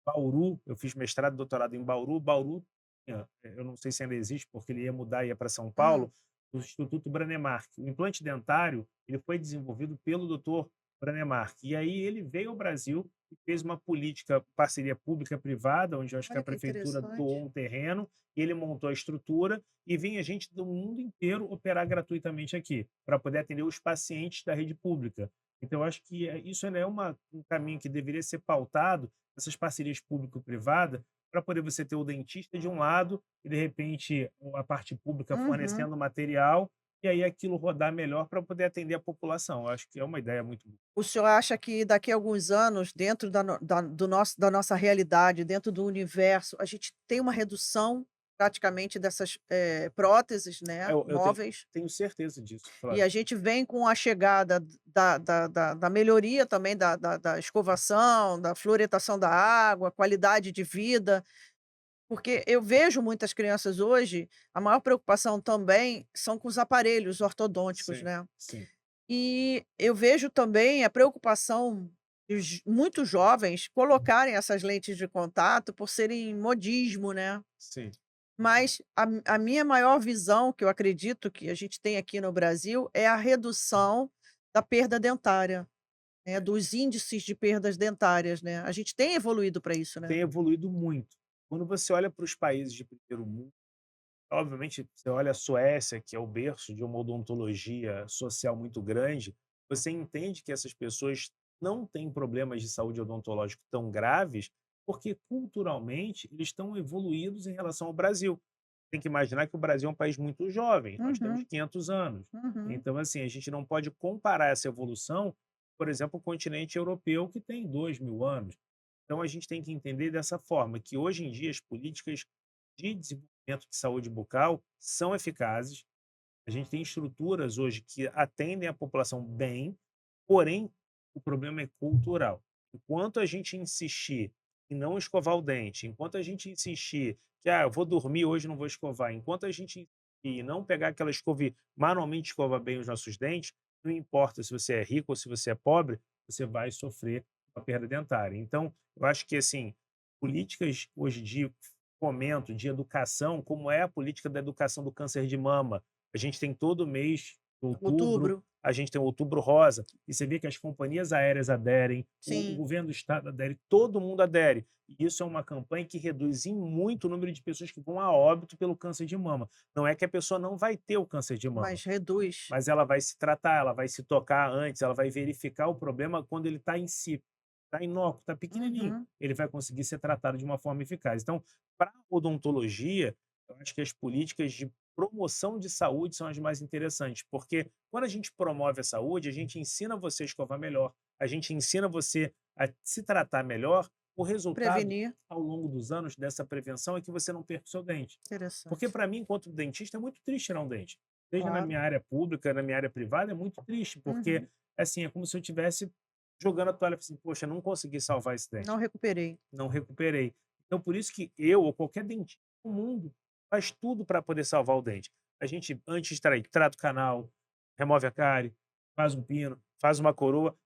Bauru, eu fiz mestrado e doutorado em Bauru. Bauru, eu não sei se ainda existe, porque ele ia mudar e ia para São Hum. Paulo, o Instituto Branemark. O implante dentário ele foi desenvolvido pelo doutor Branemark. E aí ele veio ao Brasil e fez uma política, parceria pública-privada, onde eu acho que a Olha que prefeitura doou interessante. um terreno, e ele montou a estrutura e vinha gente do mundo inteiro operar gratuitamente aqui, para poder atender os pacientes da rede pública. Então, eu acho que isso ainda é um caminho que deveria ser pautado, essas parcerias público-privada, para poder você ter o dentista de um lado e, de repente, a parte pública Uhum. fornecendo material, e aí aquilo rodar melhor para poder atender a população. Eu acho que é uma ideia muito boa. O senhor acha que daqui a alguns anos, dentro da nossa realidade, dentro do universo, a gente tem uma redução praticamente dessas, próteses, né, Eu móveis, tenho certeza disso, e Flávio. a gente vem com a chegada da melhoria também da escovação, da fluoretação da água, qualidade de vida, porque eu vejo muitas crianças hoje, a maior preocupação também são com os aparelhos ortodônticos, Sim, né. sim, E eu vejo também a preocupação de muitos jovens colocarem essas lentes de contato por serem modismo, né. sim. Mas a minha maior visão, que eu acredito que a gente tem aqui no Brasil, é a redução da perda dentária, né, dos índices de perdas dentárias, né. A gente tem evoluído para isso, né. Tem evoluído muito. Quando você olha para os países de primeiro mundo, obviamente, você olha a Suécia, que é o berço de uma odontologia social muito grande, você entende que essas pessoas não têm problemas de saúde odontológico tão graves, porque culturalmente eles estão evoluídos em relação ao Brasil. Tem que imaginar que o Brasil é um país muito jovem, nós temos Uhum, 500 anos. uhum. Então, assim, a gente não pode comparar essa evolução, por exemplo, o continente europeu, que tem 2.000 anos. Então, a gente tem que entender dessa forma, que hoje em dia as políticas de desenvolvimento de saúde bucal são eficazes. A gente tem estruturas hoje que atendem a população bem, porém, o problema é cultural. Enquanto a gente insistir em não escovar o dente, enquanto a gente insistir que eu vou dormir hoje, não vou escovar, enquanto a gente insistir em não pegar aquela escova e manualmente escova bem os nossos dentes, não importa se você é rico ou se você é pobre, você vai sofrer uma perda dentária. Então, eu acho que assim, políticas hoje de fomento, de educação, como é a política da educação do câncer de mama, a gente tem todo mês, outubro, Outubro, a gente tem o Outubro Rosa, e você vê que as companhias aéreas aderem, o sim, governo do estado adere, todo mundo adere. E isso é uma campanha que reduz em muito o número de pessoas que vão a óbito pelo câncer de mama. Não é que a pessoa não vai ter o câncer de mama, mas reduz. mas ela vai se tratar, ela vai se tocar antes, ela vai verificar o problema quando ele está em si, está inócuo, está pequenininho, Uhum. ele vai conseguir ser tratado de uma forma eficaz. Então, para a odontologia, eu acho que as políticas de promoção de saúde são as mais interessantes, porque quando a gente promove a saúde, a gente ensina você a escovar melhor, a gente ensina você a se tratar melhor, o resultado, Prevenir, ao longo dos anos dessa prevenção, é que você não perca o seu dente. Porque interessante. para mim, enquanto dentista, é muito triste tirar um dente. Seja na Claro. minha área pública, na minha área privada, é muito triste, porque, Uhum. assim, é como se eu tivesse jogando a toalha, assim: "Poxa, não consegui salvar esse Não dente, recuperei. não recuperei". Então, por isso que eu ou qualquer dentista no mundo faz tudo para poder salvar o dente. A gente, antes de extrair, trata o canal, remove a cárie, faz um pino, faz uma coroa,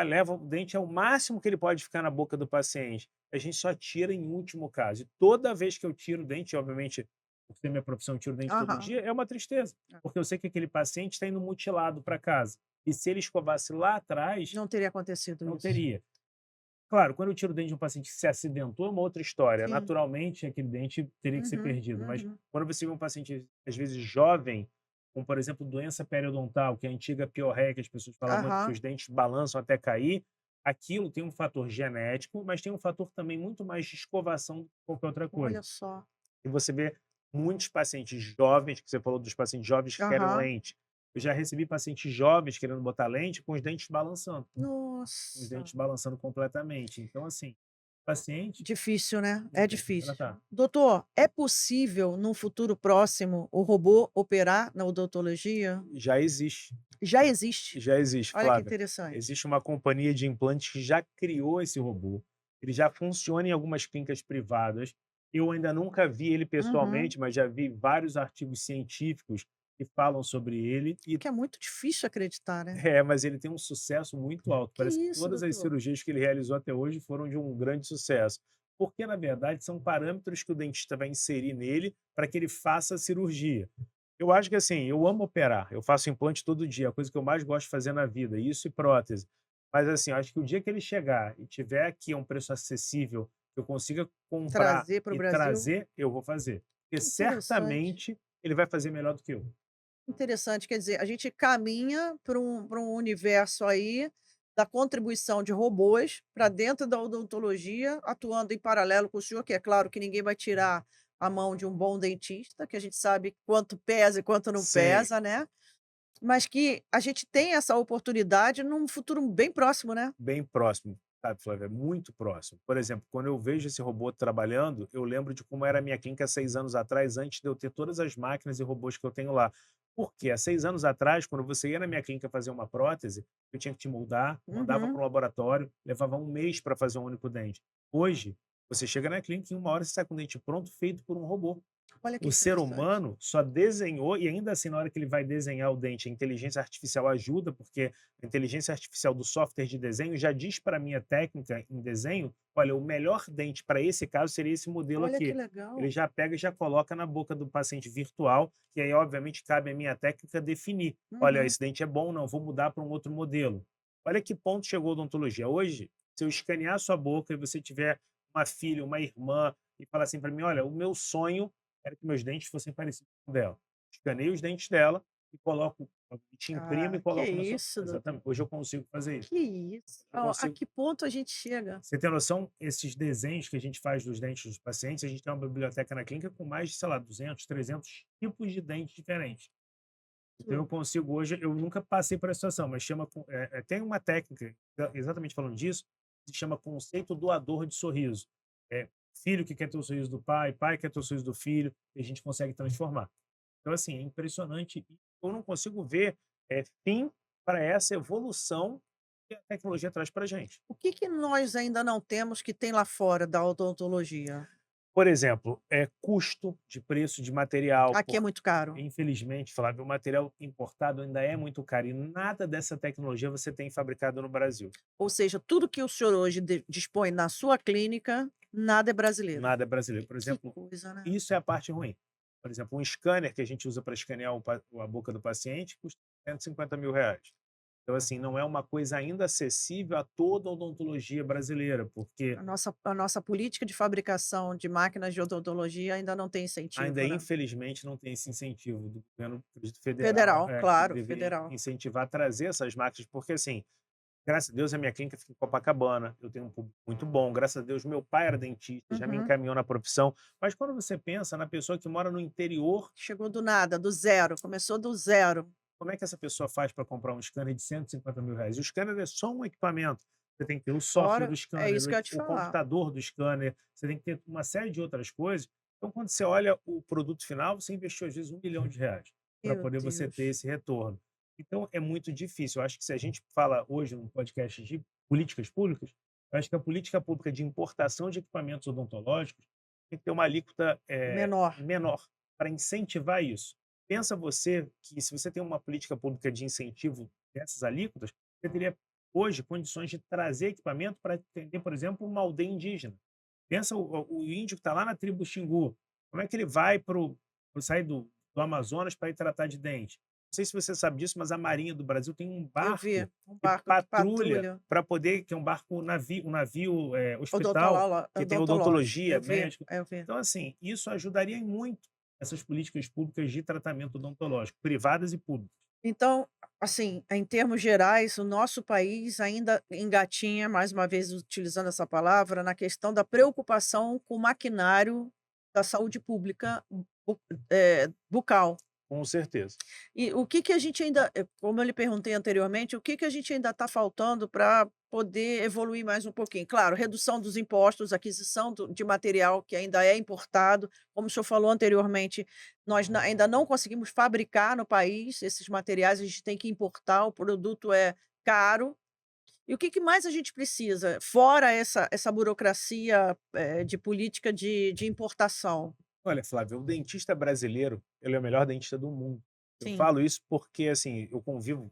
leva o dente ao máximo que ele pode ficar na boca do paciente. A gente só tira em último caso. E toda vez que eu tiro o dente, obviamente, por ser minha profissão, eu tiro o dente todo Aham. dia, é uma tristeza, porque eu sei que aquele paciente está indo mutilado para casa. E se ele escovasse lá atrás, Não teria acontecido não isso. teria. Claro, quando eu tiro o dente de um paciente que se acidentou, é uma outra história. Sim. Naturalmente, aquele dente teria que ser Uhum, perdido. Mas uhum. quando você vê um paciente, às vezes, jovem, com, por exemplo, doença periodontal, que é a antiga piorreia, que as pessoas falam muito que Aham. os dentes balançam até cair, aquilo tem um fator genético, mas tem um fator também muito mais de escovação do que qualquer outra coisa. Olha só. E você vê muitos pacientes jovens, que você falou dos pacientes jovens que querem Aham. lente. Eu já recebi pacientes jovens querendo botar lente com os dentes balançando, com os Nossa. dentes balançando completamente. Então, assim, paciente Difícil, né? não É tem como difícil. tratar. Doutor, é possível, num futuro próximo, o robô operar na odontologia? Já existe, Já existe. já existe, Olha que Flávia. interessante. Existe uma companhia de implantes que já criou esse robô. Ele já funciona em algumas clínicas privadas. Eu ainda nunca vi ele Uhum. pessoalmente, mas já vi vários artigos científicos que falam sobre ele e Que é muito difícil acreditar, né? mas ele tem um sucesso muito alto. Que Parece que isso, todas as doutor? cirurgias que ele realizou até hoje foram de um grande sucesso. Porque, na verdade, são parâmetros que o dentista vai inserir nele para que ele faça a cirurgia. Eu acho que assim, eu amo operar, eu faço implante todo dia, a coisa que eu mais gosto de fazer na vida, isso e prótese. Mas assim, eu acho que o dia que ele chegar e tiver aqui a um preço acessível, que eu consiga comprar Trazer para o e Brasil? trazer, eu vou fazer. Porque Que interessante. certamente ele vai fazer melhor do que eu. Interessante, quer dizer, a gente caminha para um universo aí da contribuição de robôs para dentro da odontologia, atuando em paralelo com o senhor, que é claro que ninguém vai tirar a mão de um bom dentista, que a gente sabe quanto pesa e quanto não Sim. pesa, né, mas que a gente tem essa oportunidade num futuro bem próximo, né. Bem próximo, sabe, Flávia, muito próximo. Por exemplo, quando eu vejo esse robô trabalhando, eu lembro de como era a minha clínica há 6 anos atrás, antes de eu ter todas as máquinas e robôs que eu tenho lá. Porque há 6 anos atrás, quando você ia na minha clínica fazer uma prótese, eu tinha que te moldar, mandava para Uhum. um laboratório, levava um mês para fazer um único dente. Hoje, você chega na clínica e em 1 hora você sai com o dente pronto, feito por um robô. Olha que O ser interessante. humano só desenhou e ainda assim na hora que ele vai desenhar o dente, a inteligência artificial ajuda, porque a inteligência artificial do software de desenho já diz para a minha técnica em desenho: "Olha, o melhor dente para esse caso seria esse modelo Olha que aqui". Ele legal. já pega e já coloca na boca do paciente virtual, e aí obviamente cabe à minha técnica definir: "Olha, Uhum. esse dente é bom, não, vou mudar para um outro modelo". Olha que ponto chegou a odontologia. Hoje, se eu escanear sua boca e você tiver uma filha, uma irmã, e falar assim para mim: "Olha, o meu sonho era que meus dentes fossem parecidos com o dela". Escaneio os dentes dela e coloco, te imprimo e Ah, que coloco na sua, isso, doutor. exatamente. Hoje eu consigo fazer isso. Que isso. Eu A consigo. que ponto a gente chega? Você tem noção, esses desenhos que a gente faz dos dentes dos pacientes, a gente tem uma biblioteca na clínica com mais de, sei lá, 200, 300 tipos de dentes diferentes. Então eu consigo hoje, eu nunca passei por essa situação, mas tem uma técnica, exatamente falando disso, que se chama conceito doador de sorriso. É filho que quer ter o sorriso do pai, pai que quer ter o sorriso do filho, e a gente consegue transformar. Então, assim, é impressionante. E eu não consigo ver fim para essa evolução que a tecnologia traz para a gente. O que que nós ainda não temos que tem lá fora da odontologia? Por exemplo, custo de preço de material, Aqui é muito caro. infelizmente, Flávio, o material importado ainda é muito caro e nada dessa tecnologia você tem fabricado no Brasil. Ou seja, tudo que o senhor hoje dispõe na sua clínica, nada é brasileiro. Nada é brasileiro. Por Que exemplo, coisa, né? isso é a parte ruim. Por exemplo, um scanner que a gente usa para escanear a boca do paciente custa R$ 150.000. Então, assim, não é uma coisa ainda acessível a toda a odontologia brasileira, porque A nossa política de fabricação de máquinas de odontologia ainda não tem ainda, incentivo, né? infelizmente, não tem esse incentivo do governo, acredito, federal, Federal, que claro, deveria federal. incentivar a trazer essas máquinas, porque, assim, graças a Deus a minha clínica fica em Copacabana, eu tenho um público muito bom, graças a Deus meu pai era dentista, já me Uhum. encaminhou na profissão, mas quando você pensa na pessoa que mora no interior, Chegou do nada, do zero, começou do zero. como é que essa pessoa faz para comprar um scanner de R$ 150.000? O scanner é só um equipamento. Você tem que ter o software do Fora, é scanner, isso que eu ia te o falar. computador do scanner, você tem que ter uma série de outras coisas. Então, quando você olha o produto final, você investiu às vezes R$ 1 milhão para Meu poder você ter Deus. esse retorno. Então, é muito difícil. Eu acho que se a gente fala hoje num podcast de políticas públicas, eu acho que a política pública de importação de equipamentos odontológicos tem que ter uma alíquota Menor. menor para incentivar isso. Pensa você que se você tem uma política pública de incentivo dessas alíquotas, você teria hoje condições de trazer equipamento para atender, por exemplo, uma aldeia indígena. Pensa o índio que está lá na tribo Xingu, como é que ele vai sair do Amazonas para ir tratar de dente? Não sei se você sabe disso, mas a Marinha do Brasil tem um Eu vi barco um que barco que patrulha patrulha para poder, que é um barco navio, hospital, que tem odontológico. odontologia, médico. Eu vi. Então, assim, isso ajudaria em muito essas políticas públicas de tratamento odontológico, privadas e públicas. Então, assim, em termos gerais, o nosso país ainda engatinha, mais uma vez utilizando essa palavra, na questão da preocupação com o maquinário da saúde pública bucal. Com certeza. E o que que a gente ainda como eu lhe perguntei anteriormente, o que que a gente ainda está faltando para poder evoluir mais um pouquinho? Claro, redução dos impostos, aquisição de material que ainda é importado, como o senhor falou anteriormente, nós ainda não conseguimos fabricar no país esses materiais, a gente tem que importar, o produto é caro. E o que que mais a gente precisa, fora essa burocracia, de política de importação? Olha, Flávio, o dentista brasileiro, ele é o melhor dentista do mundo. Eu Sim. falo isso porque, assim, eu convivo,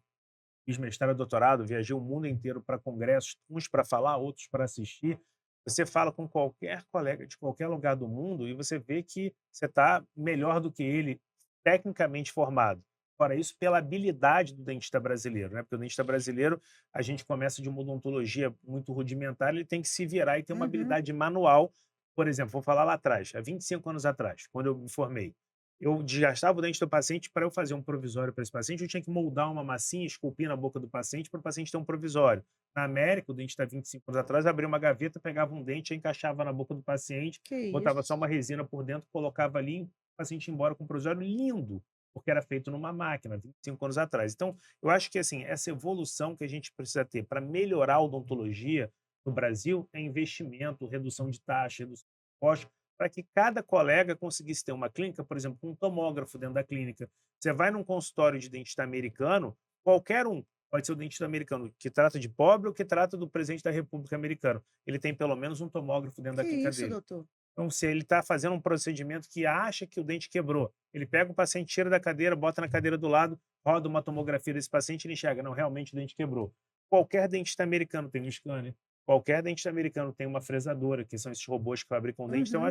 fiz mestrado e doutorado, viajei o mundo inteiro para congressos, uns para falar, outros para assistir. Você fala com qualquer colega de qualquer lugar do mundo e você vê que você está melhor do que ele, tecnicamente formado. Fora isso, pela habilidade do dentista brasileiro, né? Porque o dentista brasileiro, a gente começa de uma odontologia muito rudimentar, ele tem que se virar e ter uma Uhum. habilidade manual. Por exemplo, vou falar lá atrás, há 25 anos atrás, quando eu me formei. Eu desgastava o dente do paciente. Para eu fazer um provisório para esse paciente, eu tinha que moldar uma massinha, esculpir na boca do paciente para o paciente ter um provisório. Na América, o dente está 25 anos atrás, abria uma gaveta, pegava um dente, encaixava na boca do paciente, Que botava só isso. uma resina por dentro, colocava ali, o paciente ia embora com um provisório lindo, porque era feito numa máquina, 25 anos atrás. Então, eu acho que assim, essa evolução que a gente precisa ter para melhorar a odontologia no Brasil é investimento, redução de taxa, redução de custos, para que cada colega conseguisse ter uma clínica, por exemplo, com um tomógrafo dentro da clínica. Você vai num consultório de dentista americano, qualquer um pode ser o dentista americano que trata de pobre ou que trata do presidente da República Americana. Ele tem pelo menos um tomógrafo dentro da Que clínica isso, dele. doutor? Então, se ele está fazendo um procedimento que acha que o dente quebrou, ele pega o paciente, tira da cadeira, bota na cadeira do lado, roda uma tomografia desse paciente e ele enxerga, não, realmente o dente quebrou. Qualquer dentista americano tem um scanner, qualquer dentista americano tem uma fresadora, que são esses robôs que fabricam dente. Então, Uhum.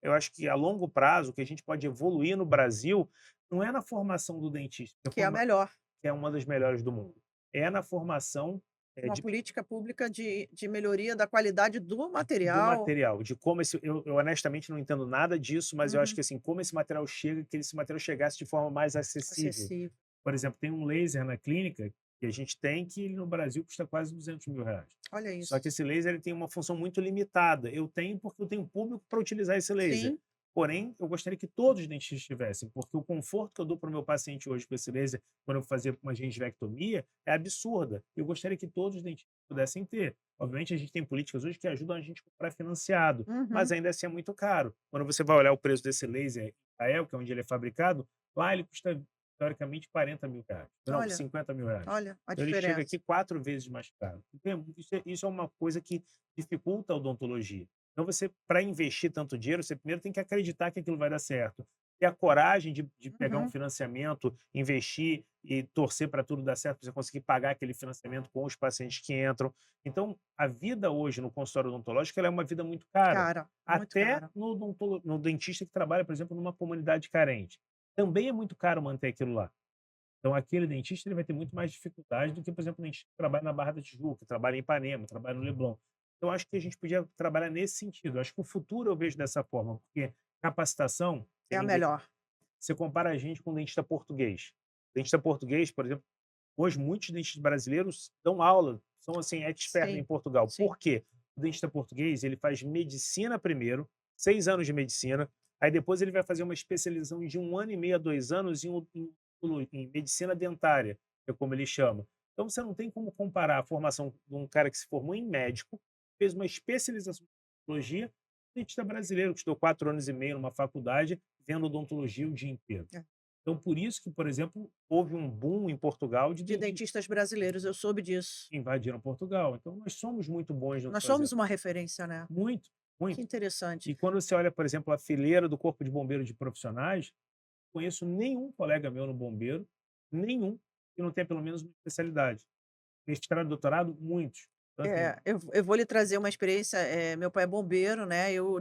eu acho que a longo prazo, o que a gente pode evoluir no Brasil não é na formação do dentista, Que é a melhor. que é uma das melhores do mundo, é na formação Uma de política pública de melhoria da qualidade do do material. material, de como esse eu honestamente não entendo nada disso, mas eu acho Uhum. que, assim, como esse material chega, que esse material chegasse de forma mais acessível. Acessível. Por exemplo, tem um laser na clínica que a gente tem que ele no Brasil custa quase R$ 200.000. Olha Só que isso. esse laser ele tem uma função muito limitada. Eu tenho porque eu tenho público para utilizar esse laser. Sim. Porém, eu gostaria que todos os dentistas tivessem, porque o conforto que eu dou para o meu paciente hoje com esse laser, quando eu fazia uma gengivectomia, é absurda. Eu gostaria que todos os dentistas pudessem ter. Obviamente, a gente tem políticas hoje que ajudam a gente a comprar financiado, mas Uhum. ainda assim é muito caro. Quando você vai olhar o preço desse laser em Israel, que é onde ele é fabricado, lá ele custa, teoricamente, R$ 40.000. Não, Olha, R$ 50.000. olha a Então ele chega aqui diferença. 4 vezes mais caro. Então, isso é uma coisa que dificulta a odontologia. Então você, para investir tanto dinheiro, você primeiro tem que acreditar que aquilo vai dar certo. Ter a coragem de pegar um Uhum. financiamento, investir e torcer para tudo dar certo, pra você conseguir pagar aquele financiamento com os pacientes que entram. Então, a vida hoje no consultório odontológico ela é uma vida muito cara. Cara, muito Até cara. no dentista que trabalha, por exemplo, numa comunidade carente. Também é muito caro manter aquilo lá. Então, aquele dentista ele vai ter muito mais dificuldade do que, por exemplo, o dentista que trabalha na Barra da Tijuca, que trabalha em Ipanema, trabalha no Leblon. Então, acho que a gente podia trabalhar nesse sentido. Acho que o futuro eu vejo dessa forma, porque capacitação, É sem a ninguém. melhor. Você compara a gente com o dentista português. O dentista português, por exemplo, hoje muitos dentistas brasileiros dão aula, são assim, expert em Sim, Portugal. sim. Por quê? O dentista português, ele faz medicina primeiro, 6 anos de medicina, aí depois ele vai fazer uma especialização de 1 ano e meio a 2 anos em medicina dentária, que é como ele chama. Então você não tem como comparar a formação de um cara que se formou em médico, fez uma especialização em odontologia, dentista brasileiro que estudou 4 anos e meio numa faculdade, vendo odontologia o dia inteiro. É. Então, por isso que, por exemplo, houve um boom em Portugal de De dentistas dentistas brasileiros, eu soube disso. que invadiram Portugal. Então, nós somos muito bons no que Nós somos fazemos. uma referência, né. Muito, Que muito. interessante. E quando você olha, por exemplo, a fileira do Corpo de Bombeiros de profissionais, conheço nenhum colega meu no bombeiro, nenhum, que não tenha pelo menos uma especialidade. mestrado, doutorado, muitos. Então, assim, Eu vou lhe trazer uma experiência, meu pai é bombeiro, né, eu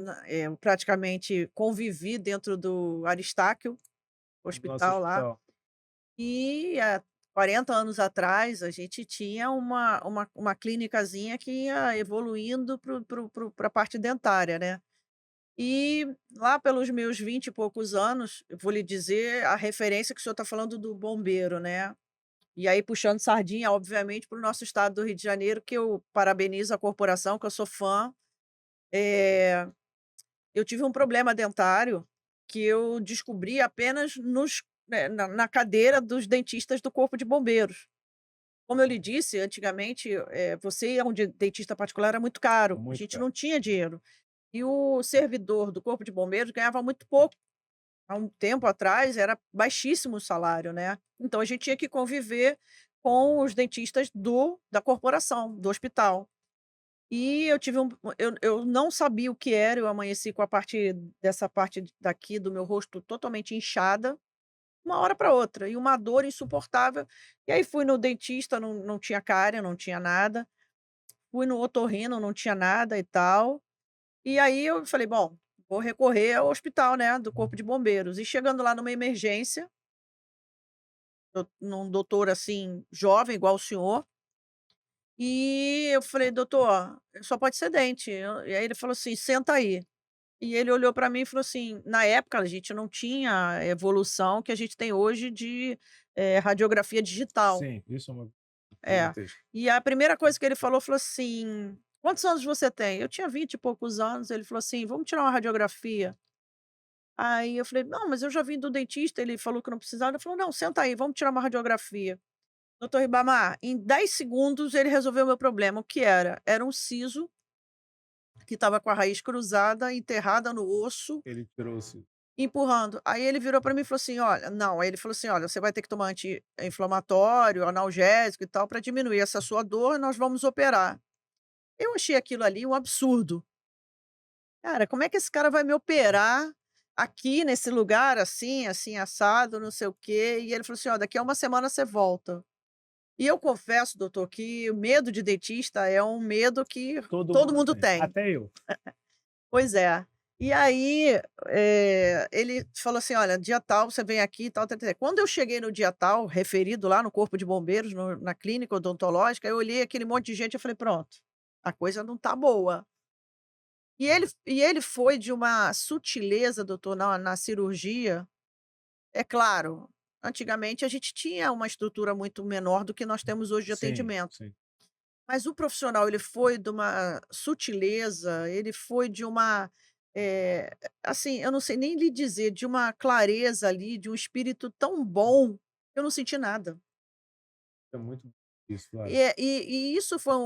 praticamente convivi dentro do Aristáquio, no nosso hospital lá, hospital. e há 40 anos atrás a gente tinha uma clinicazinha que ia evoluindo para a parte dentária, né. E lá pelos meus 20 e poucos anos, eu vou lhe dizer a referência que o senhor está falando do bombeiro, né. E aí puxando sardinha, obviamente, para o nosso estado do Rio de Janeiro, que eu parabenizo a corporação, que eu sou fã. Eh, eu tive um problema dentário que eu descobri apenas na cadeira dos dentistas do corpo de bombeiros. Como eu lhe disse, antigamente, você ir a um dentista particular era muito É caro, a muito gente caro. não tinha dinheiro. E o servidor do corpo de bombeiros ganhava muito pouco. Há um tempo atrás era baixíssimo o salário, né. Então a gente tinha que conviver com os dentistas da corporação, do hospital. E eu tive eu não sabia o que era, eu amanheci com dessa parte daqui do meu rosto totalmente inchada, uma hora para outra, e uma dor insuportável. E aí fui no dentista, não tinha cárie, não tinha nada. Fui no otorrino, não tinha nada e tal. E aí eu falei: "Bom, vou recorrer ao hospital, né, do corpo de bombeiros". E chegando lá numa emergência, num doutor, assim, jovem igual o senhor, e eu falei: "Doutor, só pode ser dente". E aí ele falou assim: "Senta aí". E ele olhou para mim e falou assim, na época a gente não tinha a evolução que a gente tem hoje de, radiografia digital. Sim, isso é uma É. gigantesca. E a primeira coisa que ele falou assim: "Quantos anos você tem?". Eu tinha 20 e poucos anos, ele falou assim: "Vamos tirar uma radiografia". Aí eu falei: "Não, mas eu já vim do dentista, ele falou que não precisava". Ele falou: "Não, senta aí, vamos tirar uma radiografia". Doutor Ribamar, em 10 segundos ele resolveu o meu problema. O que era? Era um siso que estava com a raiz cruzada, enterrada no osso, Ele trouxe empurrando. Aí ele virou para mim e falou assim: "Olha", não, aí ele falou assim: "Olha, você vai ter que tomar anti-inflamatório, analgésico e tal, para diminuir essa sua dor, nós vamos operar". Eu achei aquilo ali um absurdo. Cara, como é que esse cara vai me operar aqui nesse lugar, assim, assim, assado, não sei o quê? E ele falou assim: "Ó, daqui a uma semana você volta". E eu confesso, doutor, que o medo de dentista é um medo que todo todo mundo mundo tem, tem. até eu. Pois é. E aí, ele falou assim: "Olha, dia tal você vem aqui e tal, tal, tal". Quando eu cheguei no dia tal, referido lá no corpo de bombeiros, na clínica odontológica, eu olhei aquele monte de gente, eu falei: "Pronto, a coisa não tá boa". E ele foi de uma sutileza, doutor, na cirurgia. É claro, antigamente a gente tinha uma estrutura muito menor do que nós temos hoje de Sim, atendimento. sim. Mas o profissional, ele foi de uma sutileza, ele foi de uma, eh, assim, eu não sei nem lhe dizer, de uma clareza ali, de um espírito tão bom, eu não senti nada. É muito isso, E Flávio. é e isso foi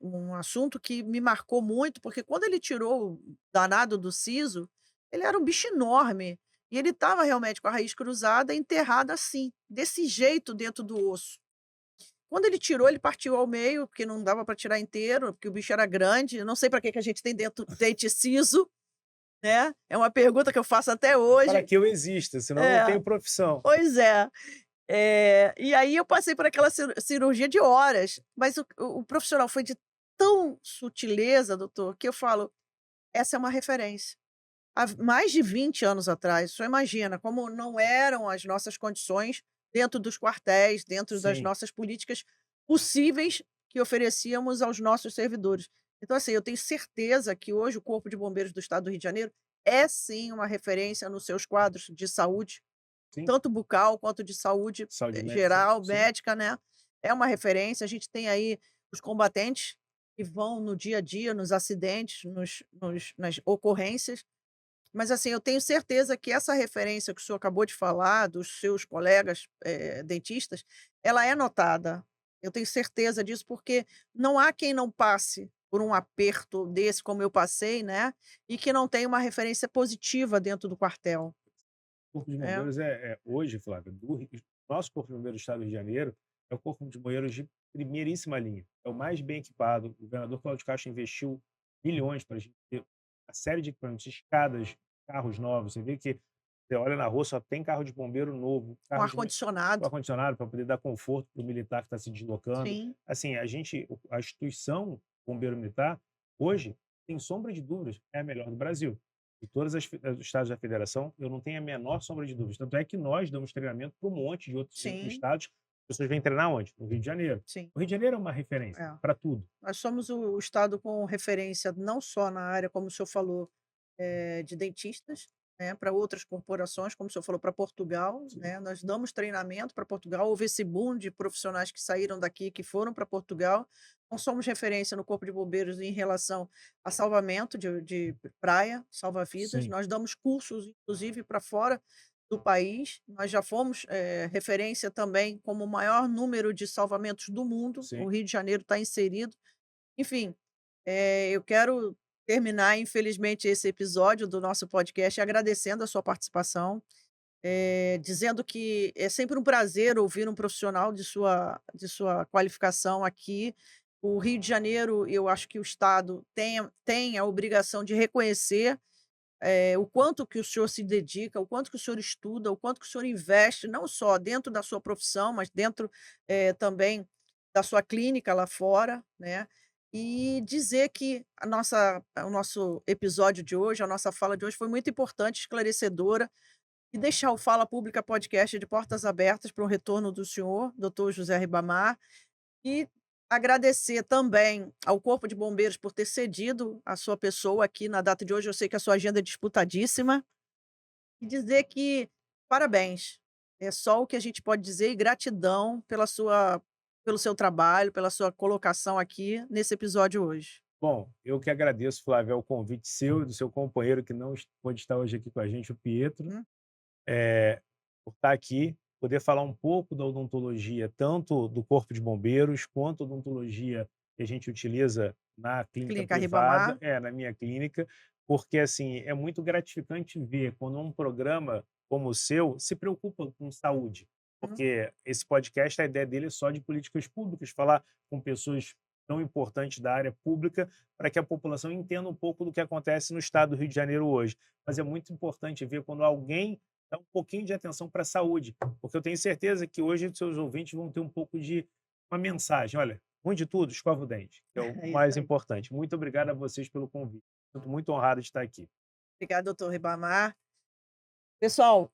um assunto que me marcou muito, porque quando ele tirou o danado do siso, ele era um bicho enorme, e ele estava realmente com a raiz cruzada, enterrada assim, desse jeito dentro do osso. Quando ele tirou, ele partiu ao meio, porque não dava para tirar inteiro, porque o bicho era grande, eu não sei para que que a gente tem dente siso, né, é uma pergunta que eu faço até Para hoje. que eu exista, senão eu não É, tenho profissão. pois é. E aí eu passei por aquela cirurgia de horas, mas o profissional foi de tão sutileza, doutor, que eu falo: "Essa é uma referência". Há mais de 20 anos atrás, o senhor imagina como não eram as nossas condições dentro dos quartéis, dentro das Sim, nossas políticas possíveis que oferecíamos aos nossos servidores. Então, assim, eu tenho certeza que hoje o Corpo de Bombeiros do Estado do Rio de Janeiro é sim uma referência nos seus quadros de saúde, sim. tanto bucal quanto de saúde, Saúde médica, sim, geral, sim. médica, né. É uma referência, a gente tem aí os combatentes que vão no dia a dia, nos acidentes, nas ocorrências, mas assim, eu tenho certeza que essa referência que o senhor acabou de falar, dos seus colegas, dentistas, ela é notada. Eu tenho certeza disso, porque não há quem não passe por um aperto desse como eu passei, né, e que não tenha uma referência positiva dentro do quartel. O Corpo de É, Bombeiros hoje, Flávio, nosso Corpo de Bombeiros do Estado do Rio de Janeiro é o Corpo de Bombeiros de primeiríssima linha. É o mais bem equipado. O governador Cláudio Castro investiu milhões para a gente ter uma série de equipamentos, escadas, carros novos. Você vê que Você olha na rua, só tem carro de bombeiro novo, Com carro de com ar-condicionado. ar-condicionado para poder dar conforto para o militar que está se deslocando. Sim, Assim, a instituição Bombeiro Militar, hoje, sem sombra de dúvidas, é a melhor do Brasil. De todas os estados da federação, eu não tenho a menor sombra de dúvidas. Tanto é que nós damos treinamento para um monte de outros sim, estados. As pessoas vêm treinar onde? No Rio de Janeiro. sim. O Rio de Janeiro é uma referência É. para tudo. Nós somos o estado com referência não só na área, como o senhor falou, de dentistas, né, para outras corporações, como o senhor falou, para Portugal, Sim, né, nós damos treinamento para Portugal, houve esse boom de profissionais que saíram daqui, que foram para Portugal. Não somos referência no Corpo de Bombeiros em relação a salvamento de praia, salva-vidas. sim, Nós damos cursos, inclusive, para fora do país. Nós já fomos, referência também como o maior número de salvamentos do mundo. sim. O Rio de Janeiro está inserido. Enfim, eu quero terminar, infelizmente, esse episódio do nosso podcast agradecendo a sua participação, dizendo que é sempre um prazer ouvir um profissional de sua qualificação aqui. O Rio de Janeiro, eu acho que o estado tem a obrigação de reconhecer, o quanto que o senhor se dedica, o quanto que o senhor estuda, o quanto que o senhor investe, não só dentro da sua profissão, mas dentro, também da sua clínica lá fora, né. E dizer que o nosso episódio de hoje, a nossa fala de hoje foi muito importante, esclarecedora, e deixar o Fala Pública Podcast de portas abertas para o retorno do senhor, doutor José Ribamar, e agradecer também ao Corpo de Bombeiros por ter cedido a sua pessoa aqui na data de hoje. Eu sei que a sua agenda é disputadíssima, e dizer que parabéns. É só o que a gente pode dizer, e gratidão pelo seu trabalho, pela sua colocação aqui nesse episódio hoje. Bom, eu que agradeço, Flávio, ao convite seu e do seu companheiro que não pôde estar hoje aqui com a gente, o Pietro, Hum, por estar aqui, poder falar um pouco da odontologia, tanto do Corpo de Bombeiros, quanto odontologia que a gente utiliza na clínica Clínica privada, Ribamar. na minha clínica, porque assim é muito gratificante ver quando um programa como o seu se preocupa com saúde, Hum, porque esse podcast, a ideia dele é só de políticas públicas, falar com pessoas tão importantes da área pública para que a população entenda um pouco do que acontece no estado do Rio de Janeiro hoje. Mas é muito importante ver quando alguém dá um pouquinho de atenção para a saúde, porque eu tenho certeza que hoje os seus ouvintes vão ter um pouco de uma mensagem. Olha, ruim de tudo, escova o dente, que é o é isso mais aí. importante. Muito obrigado a vocês pelo convite. Sinto muito honrado de estar aqui. Obrigada, doutor Ribamar. Pessoal,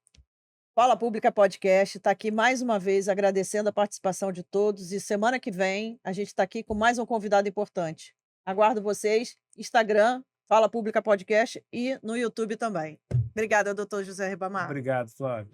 Fala Pública Podcast está aqui mais uma vez agradecendo a participação de todos, e semana que vem a gente está aqui com mais um convidado importante. Aguardo vocês, Instagram, Fala Pública Podcast, e no YouTube também. Obrigada, doutor José Ribamar. Obrigado, Flávio.